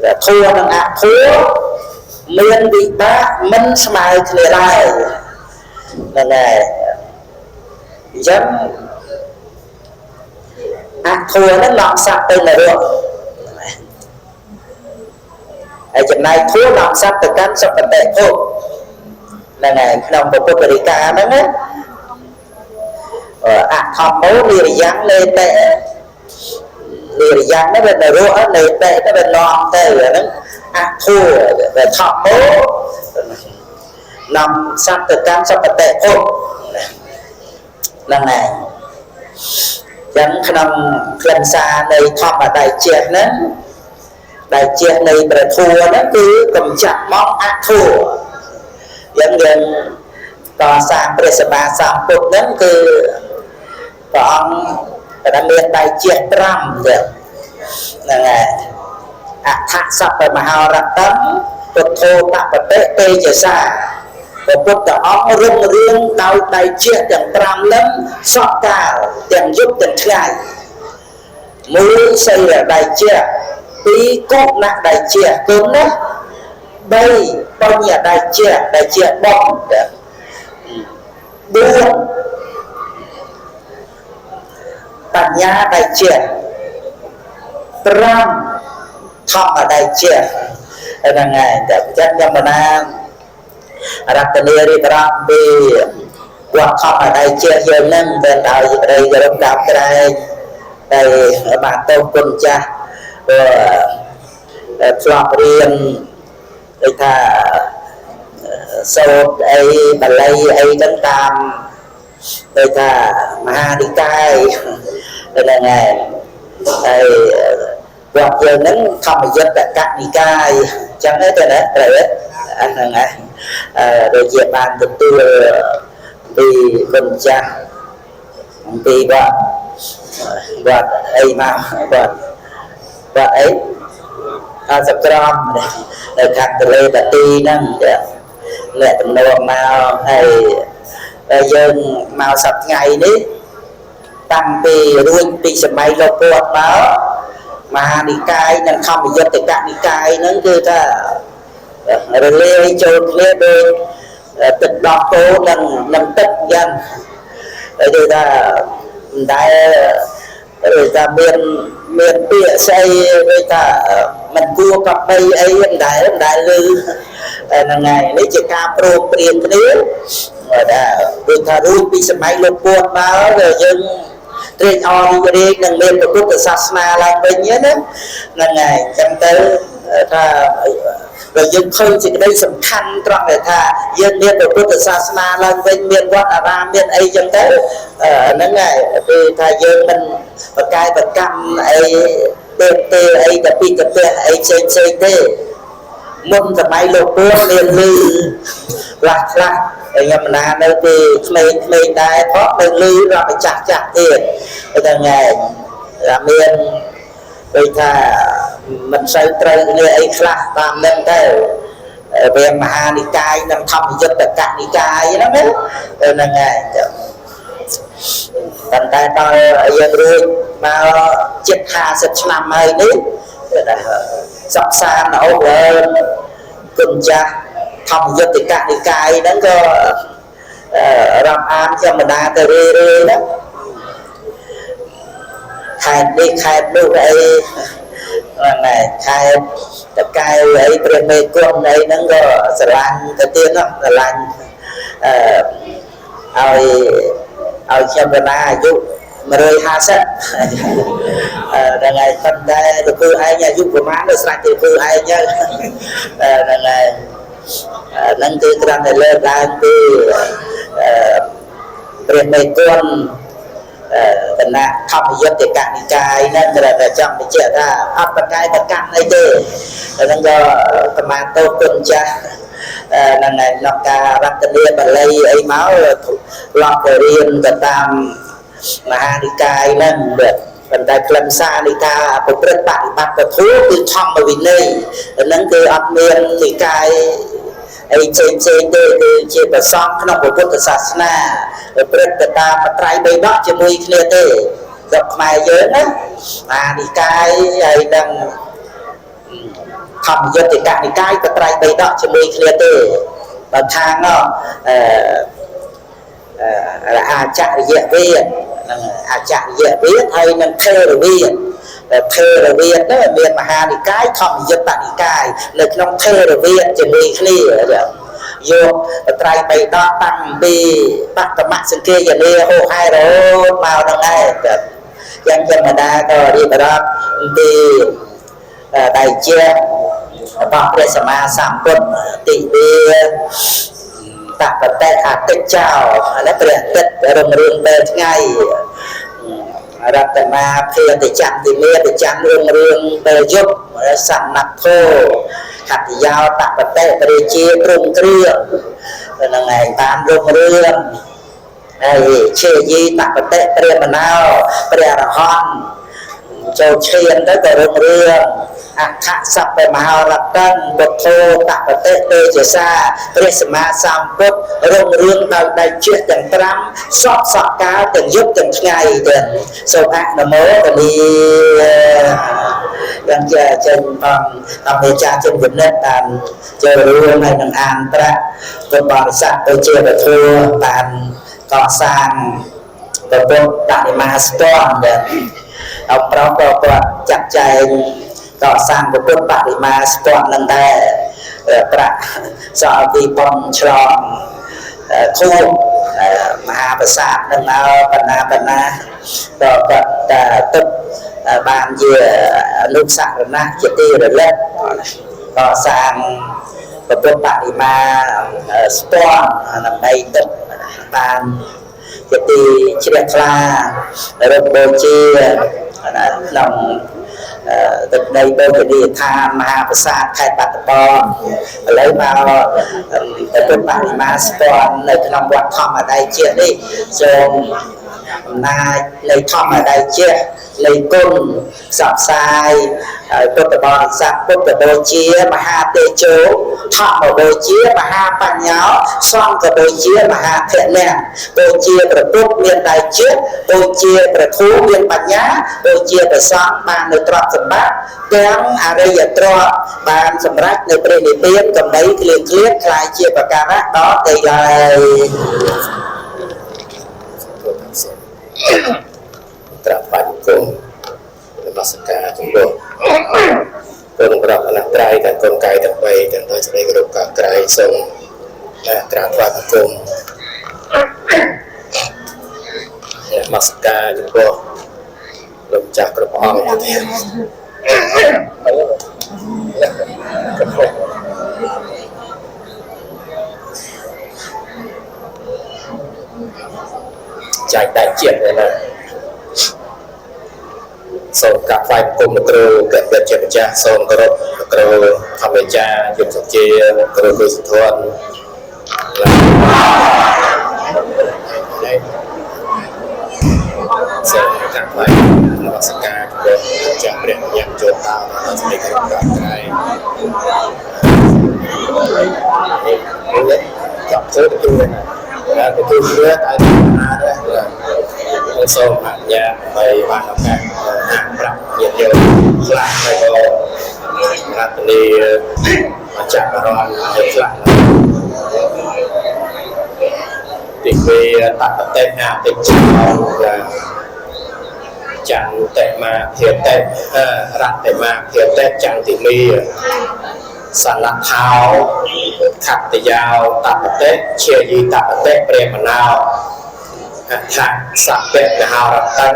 đó thua nâng thua miền bị ba mình smile kia lại là này dân thua nó làm sạch tên là được ở chỗ này thua làm sạch từ căn sắp vấn đề thôi là này lòng của cô ca đó nhé thầm mố lìa dáng lên tệ lìa dáng nó bên là rũa lên tệ nó bên lòn tệ nó thua về thầm mố làm sạch từ căn sắp vấn đề thôi là này chẳng khăn khăn xa này thọp ở đại triệt này bởi thua nó cứ cầm chặt móc ác thua dẫn đến có sang bởi sơ bà sang bụt nó cứ có ông đã miền đại triệt rằm được là này thạc sắp bởi mà hào rạc tấm bụt thô tạp bởi tế tê trở xa và bụt đã ống rung riêng đau đại triệt chẳng rằm lắm sọt cao chẳng giúp chẳng khai mũi xây là đại triệt tí cốt nặng đại triệt cứng đó đây bao nhiêu đại triệt bóng buông bản nhà đại triệt tram thọ ở đại triệt là ngày để chắc nhằm mà nam đặt tên đi tram đi hoặc thọ ở đại triệt giờ nên bên đạo đây giờ đông đảo cái đây bạn tôi quân cha flop riêng đây thà sâu ấy bà lây ấy đánh tam đây thà ma đi cai đây là ngày đây hoặc giờ nắng không mà dân đã cắt đi cai chẳng hết rồi đấy anh là ngày rồi dịp bàn từ từ vì quân cha vì bạn ấy mà bạn ấy sắp tròn để khắc từ lê đã ti năng lệ tầm nô màu này dân màu sắp ngày đấy tăng vì ruin vì sắp máy lô bột máu mà đi cai nên không bị dân từ các đi cai nó cứ ta rồi lê chôn lê đôi tịch đọc cô nằm tích dân rồi ta rồi ta miền bịa xây rồi ta mình cua cặp bay ấy đại lư là ngày lấy chỉ ca pro tiền thế rồi rồi ta đuôi bị sập máy lột buồn báo rồi dân trên on đi nâng lên một chút sát na làm bên nhé đó là ngày chẳng tới ta rồi dân khơi chỉ đây sầm khăn trong để tha dân miền một chút sát na làm bên miền quát Aram miền ấy chẳng tới nó ngày vì thà dân mình và cái vật cam ấy tê ấy tập pi tập ấy xây thế មុនសម័យលោកពូមានលឺខ្លះខ្លះខ្ញុំណានៅពីក្មេងៗដែរផងនៅលឺរាប់ចាស់ចាស់ទៀតហ្នឹងហើយមានដូចថាមិនសូវត្រូវគ្នាអីខ្លះតាមនឹងទៅវាមហានិកាយនិងធម្មយុត្តកនិកាយហ្នឹងហ្នឹងហើយប៉ុន្តែដល់យើងរួចមកជិត50ឆ្នាំហើយនេះសិក្សានៅលើគុណចាស់ធម្មយុត្តកនិកាយហ្នឹងក៏រាប់អានធម្មតាទៅរឿយៗណាខេត្តនេះខេត្តនោះអីហ្នឹងហើយខេត្តតកែវអីព្រះមេគុណអីហ្នឹងក៏ស្រឡាញ់ទៅទៀតណាស្រឡាញ់ឲ្យខ្ញុំកណាអាយុ150ហ្នឹងហើយប៉ុន្តែលោកគ្រូឯងអាយុប្រហែលទៅស្រេចទៅគ្រូឯងហ្នឹងហើយហ្នឹងគឺគ្រាន់តែលើកឡើងពីព្រះមេគុណគណៈធម្មយុត្តកនិកាយហ្នឹងគ្រាន់តែចង់បញ្ជាក់ថាអត់បកកាយបកអីទេហ្នឹងក៏ប្រមាណទៅគុណចាស់ហ្នឹងហើយក្នុងការរតនាបាលីអីមកឡប់ទៅរៀនទៅតាមមហានិកាយហ្នឹងប៉ុន្តែខ្លឹមសារនៃការប្រព្រឹត្តបប្រតិបត្តិពធគឺធម្មវិន័យហ្នឹងគឺអត់មាននិកាយអីផ្សេងៗទេគឺជាប្រសពក្នុងពុទ្ធសាសនាប្រព្រឹត្តទៅតាមបត្រៃបីដកជាមួយគ្នាទេស្រុកខ្មែរយើងណាមហានិកាយហើយនឹងធម្មយុត្តកនិកាយបត្រៃបីដកជាមួយគ្នាទេបើខាងអាចរិយវេទនឹងអាចរិយវេទហើយនឹងថេរវេទថេរវេទនោះមានមហានិកាយធម្មយុត្តនិកាយនៅក្នុងថេរវេទជាមួយគ្នាយកត្រៃបៃដកតាំងពីបតមសង្ឃេយនាហោហែរហូតមកដល់ឯងយ៉ាងធម្មតាក៏រៀបរាប់ពីដៃជារបស់ព្រះសម្មាសម្ពុទ្ធទីវាតបតេអតិចោហើយព្រះអាទិត្យរុងរឿងពេលថ្ងៃរតនាភាតិចន្ទទីមេតិចន្ទរុងរឿងពេលយប់សំណាក់ធោហត្ថយោតបតេរាជាព្រមគ្រឿងហ្នឹងឯងបានរុងរឿងហើយជាយីតបតេព្រះមណោព្រះអរហន្តចូលឈានទៅក៏រុងរឿងអខសព្វមហរតੰពុទ្ធោតបតេទេជសាព្រះសម្មាសម្ពុទ្ធរុងរឿងដោយដៃជះទាំង5សពសកកាលទាំងយប់ទាំងថ្ងៃទាំងសូមអនុមោទនីយ៉ាងជាចេញផងតាមមេចាជំនិតតាមចូលរួមហើយនឹងអានប្រាក់ពុទ្ធបរិស័ទទៅជាពធបានកសាងប្រពុតបដិមាស្ទន់ដែលអបប្រក៏គាត់ចាត់ចែងកសាងប្រពុតបដិមាស្ទន់នឹងដែរប្រាក់សល់ពីបំឆ្លងធូបមហាប្រាសាទនឹងមកបណ្ណាក៏គាត់ទឹកបានជាអនុស្សរណៈជាទីរលឹកកសាងប្រពុតបដិមាស្ទន់ដើម្បីទឹកបានជាទីជ្រះថ្លារកបូជាក្នុងទឹកដីបូជនីយដ្ឋានមហាប្រាសាទខេត្តបាត់ដំបងឥឡូវមកប្រពុតបដិមាស្ទន់នៅក្នុងវត្តធម្មដៃជានេះសូមអំណាចនៃធម្មដៃជានៃគុណផ្សព្វផ្សាយពុទ្ធបរិស័ទពុទ្ធបូជាមហាទេជោធម្មបូជាមហាបញ្ញោសង្ឃបូជាមហាធនៈបូជាប្រពុតមានដៃជាបូជាប្រធូមានបញ្ញាបូជាប្រសង្ឃបាននៅទ្រព្យសម្បត្តិទាំងអរិយទ្រព្យបានសម្រេចនៅព្រះនិព្វានកំដីគ្លៀងគ្លៀតខ្លាយជាបការៈដល់ទៅឡើយត្រាបាញ់គុំនមស្ការចំពោះគុណប្រកអនត្រ័យទាំងគុណកាយទាំង3ទាំងដោយសេចក្តីគោរពការក្រៃសូមត្រាបាញ់គុំនមស្ការចំពោះលោកចាស់គ្រប់អង្គទៀតចែកតែជាតិទេណា សូមកាប់ផ្សាយគុំលោកគ្រូកិត្តិជាម្ចាស់សូមគោរពលោកគ្រូធម្មចារ្យយុទ្ធសុជាគ្រូគូសុធនសូមកាប់ផ្សាយនមស្ការព្រះចាស់ព្រះញាតិចូលតាមដល់ស្ដេចគ្រប់ការក្រៃចាប់ធ្វើទៅណាទៅគឺវាតែណាដែរសូមអនុញ្ញាតឲ្យបានឱកាសហាប្រាប់ញាតិញោមខ្លះហើយក៏ប្រាថ្នាមកចាក់អារម្មណ៍ឲ្យខ្លះទីវាតបតេអតិចោចន្ទមាភាតេរតមាភាតេចន្ទមីសលថោខត្តយោតបតេជាយីតបតេព្រេមណោអដ្ឋសពៈមហរតៈ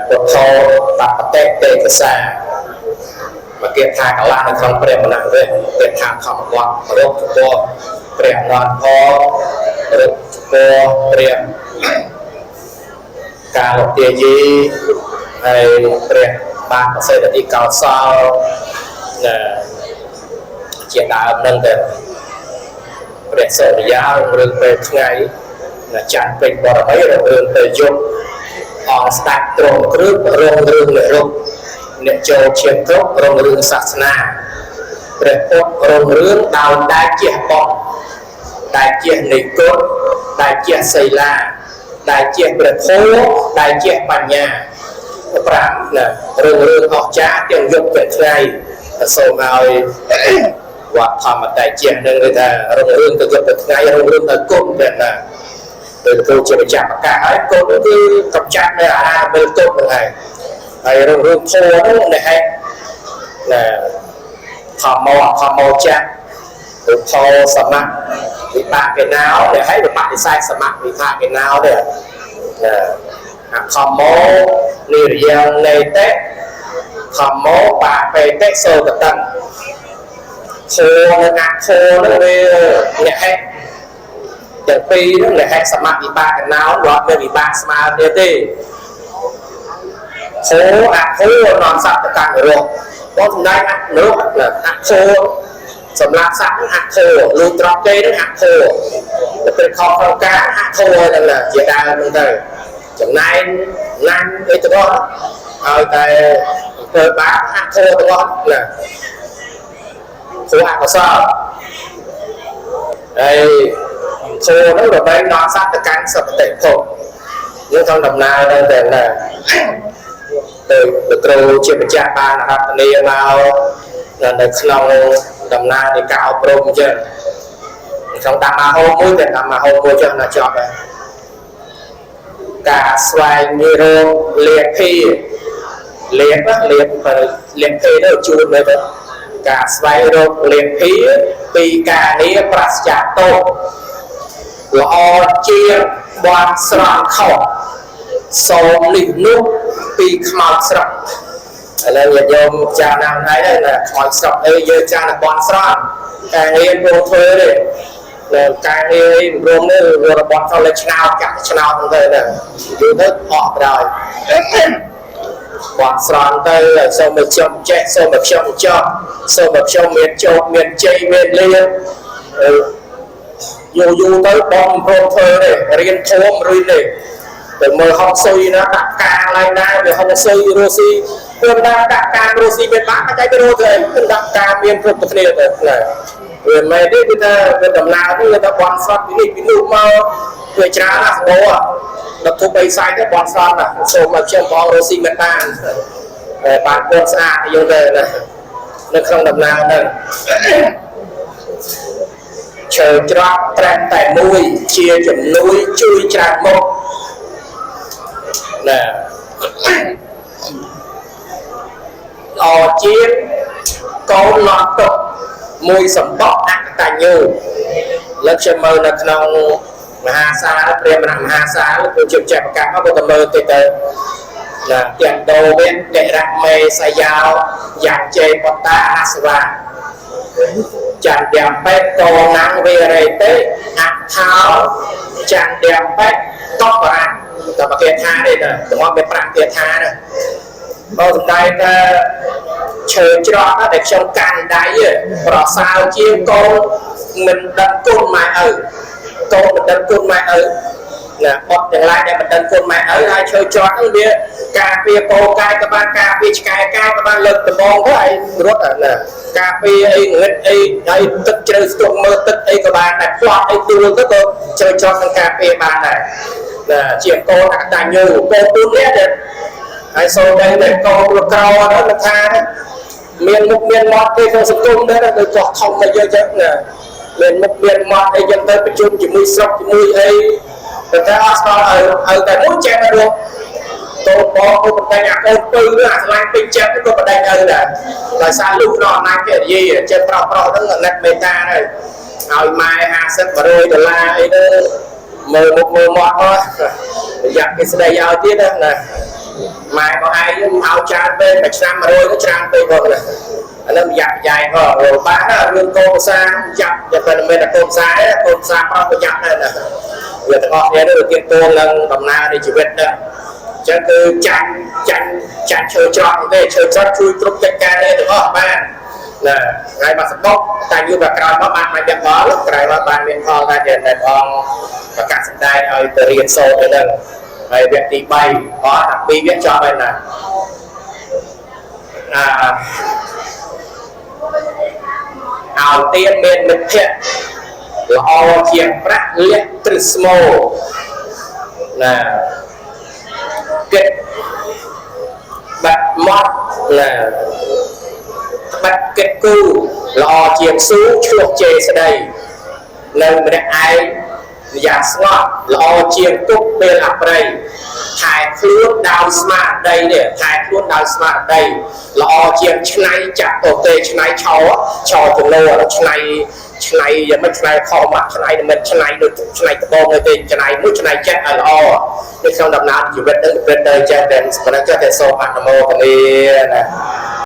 ពុទ្ធោតបតេទេកសាមកគេថាកលានៅក្នុងព្រះមណវិញគេថាខំវត្តរកពោព្រះនរផងរកពោព្រះកាលទាយីហើយព្រះបាទប្រសិទ្ធិកោសលជាដើមនឹងទៅព្រះសូរិយារឿងពេលថ្ងៃចាត់ពេញបរមីរឿងទៅយប់អង្គស្ដេចទ្រង់គ្រឹះរងរឿងនិរុបអ្នកចូលឈាមគ្រប់រងរឿងសាសនាព្រះពុទ្ធរងរឿងដោយតែជាបោះតែជានិគុណតែជាសីលាតែជាព្រះធម៌តែជាបញ្ញា5ណារឿងអស្ចារ្យទាំងយប់ទាំងថ្ងៃសូមឲ្យវត្តធម្មតែជានឹងគឺថារឿងទៅយប់ទៅថ្ងៃរឿងទៅគុំតែណាទៅគ្រូជាម្ចាស់ប្រកាសហើយគុំគឺកំចាត់នៅអាហារពេលទុកហ្នឹងហើយរឿងធម៌ហ្នឹងដែលហេតុណាធម្មចាស់ឬធម៌សមៈវិបាកកេណោដែលហេតុវិបត្តិសាយសមៈវិបាកកេណោដែរអខមោនិរិយនេតេខមោបាបេតេសោកតੰធោនិងអធោនោះវាអ្នកហេតុទាំងពីរនោះអ្នកហេតុសមៈវិបាកកេណោរត់មានវិបាកស្មើគ្នាទេធោអធោនំសត្វតੰរោបងសំដែងអនុអធោសម្រាប់សត្វអធោលូត្រប់ទេនឹងអធោទៅពេលខំក្នុងការអធោហ្នឹងណាជាដើមហ្នឹងទៅចំណែកណាំអីទៅដល់ឲ្យតែធ្វើបាបអធោទៅដល់ណាធោអកុសលហើយធោហ្នឹងដើម្បីនាំសត្វទៅកាន់សុគតិភពយើងក្នុងដំណើរទៅតែណាទៅគ្រូជាម្ចាស់បានរតនាមកនៅក្នុងដំណើរនៃការអប់រំអញ្ចឹងក្នុងតាមមហោមួយតែតាមមហោមួយចុះណាចប់ហើយការស្វែងរកលាភីលាភីទៅជួនទៅការស្វែងរកលាភីពីការងារប្រសិទ្ធទោល្អជាបន់ស្រង់ខុសសូមនេះនោះពីខ្មោចស្រុកឥឡូវញាតិញោមចាស់ណាស់ហើយណាខ្មោចស្រុកអីយើងចាស់តែបន់ស្រង់ការងារព្រមធ្វើទេនៅការងារព្រមនេះរបស់เขาលើឆ្នោតកាក់ឆ្នោតទៅណាយូរទៅអស់ដល់បន់ស្រង់ទៅសូមឲ្យខ្ញុំចេះសូមឲ្យខ្ញុំចប់សូមឲ្យខ្ញុំមានជោគមានជ័យមានលៀបយូរទៅបងព្រមធ្វើទេរៀនធំឬទេទៅមើលហុកស៊ុយណាដាក់ការឡើងណាវាហុកស៊ុយរស់ស៊ីព្រមដាក់ការរស់ស៊ីមានបាក់តែទៅរស់ទៅដាក់ការមានគ្រប់ទៅគ្នាទៅណាវាមិនទេគឺថាវាដំណើរទៅទៅបន់ស្រត់ពីនេះពីនោះមកវាច្រើនណាស់ស្បោដល់ទុកបីសាយទៅបន់ស្រត់ណាសូមឲ្យខ្ញុំបងរស់ស៊ីមិនបានបានពណ៌ស្អាតយើងទៅណានៅក្នុងដំណើរហ្នឹងឈើច្រកត្រែមតែមួយជាជំនួយជួយច្រើនមុខណាល្អជាងកូនលត់ទុកមួយសម្បកអកតញ្ញូលើកខ្ញុំមើលនៅក្នុងមហាសាលព្រះមហាសាលគឺជាចេះប្រកាសមកទៅមើលទៅណាទាំងដោវិញតរៈមេសយោយ៉ាងជេបតាអសវាចន្ទយ៉ាងពេតតណាំងវិរេតិអថោចន្ទយ៉ាងពេតតបរៈតបគេថាទេណាទាំងអស់មានប្រាក់គេថាណា បើសំដែងថាឈើច្រត់តែខ្ញុំកាន់ដៃប្រសើរជាងកូនមិនដឹងគុណម៉ែឪកូនមិនដឹងគុណម៉ែឪណាអត់ទាំងឡាយដែលមិនដឹងគុណម៉ែឪហើយឈើច្រត់ហ្នឹងវាការពារពោកាយក៏បានការពារឆ្កែកាយក៏បានលើកដំបងទៅឲ្យរត់ណាការពារអីងឹតអីហើយទឹកជ្រៅស្ទង់មើលទឹកអីក៏បានតែផ្្លាត់អីទូលទៅក៏ឈើច្រត់នឹងការពារបានដែរណាជាកូនអកតញ្ញូកូនទូនេះដែរហើយសូមតែកូនប្រក្រហ្នឹងមិនថាមានមុខមានមាត់ទេក្នុងសង្គមដែរទៅចោះខំមកយើងចឹងណាមានមុខមានមាត់អីចឹងទៅប្រជុំជាមួយស្រុកជាមួយអីតែអត់ស្គាល់ឲ្យតែមួយចេះទៅរកតូនបងក៏បដិញ្ញាកូនពៅអាឆ្លាញ់ពេញចិត្តក៏បដិញ្ញាទៅដែរដោយសារលោកក្នុងអំណាចភរិយាចេះប្រុសហ្នឹងអាណិតមេត្តាដែរឲ្យម៉ែ$50-100អីទៅមើលមុខមើលមាត់អស់ប្រយ័ត្នគេស្ដីឲ្យទៀតណាម៉ែបងឯងឲ្យច្រើនពេកមួយឆ្នាំ100ទៅច្រើនពេកបងណាអានឹងយ៉ាប់យ៉ាយផងបានរឿងកូនសាចាប់តែមិនមែនតែកូនសាប្រុសប្រយ័ត្នដែរណាវាទាំងអស់គ្នានេះទៀតតួនឹងដំណើរនៃជីវិតដែរអញ្ចឹងគឺចាញ់ឈើច្រត់ទេឈើច្រត់ជួយគ្រប់កិច្ចការនេះទាំងអស់បានណាហើយបាត់សបុកតែយូរតែក្រោយមកបានមានផលក្រោយមកបានមានផលតែតែបងប្រកាសសម្ដែងឲ្យទៅរៀនសូត្រទៅនឹងហើយវគ្គទី3អត់តែ2វគ្គចប់ហើយណាឲ្យទៀនមានមិត្តភក្តិល្អជាងប្រាក់លះទ្រឹស្មោណាគិតបាត់មកណាបាត់គិតគូល្អជាងស៊ូឆ្លោះជេរស្ដីនៅម្នាក់ឯងយ៉ាងស្ងប់ល្អជាងទុកពេលអប្រ័យថែខ្លួនដោយស្មារតីនេះថែខ្លួនដោយស្មារតីល្អជាងឆ្នៃចាក់អូទេឆ្នៃឆោចំណូលឆ្នៃយ៉ាងមិនឆ្នៃខំឆ្នៃមិនឆ្នៃដូចឆ្នៃដបងទេឆ្នៃមួយឆ្នៃចិត្តឲ្យល្អនៅក្នុងដំណើរជីវិតនឹងពិតទៅចេះតែសម្រាប់ចេះតែសូមអនុមោទនាណា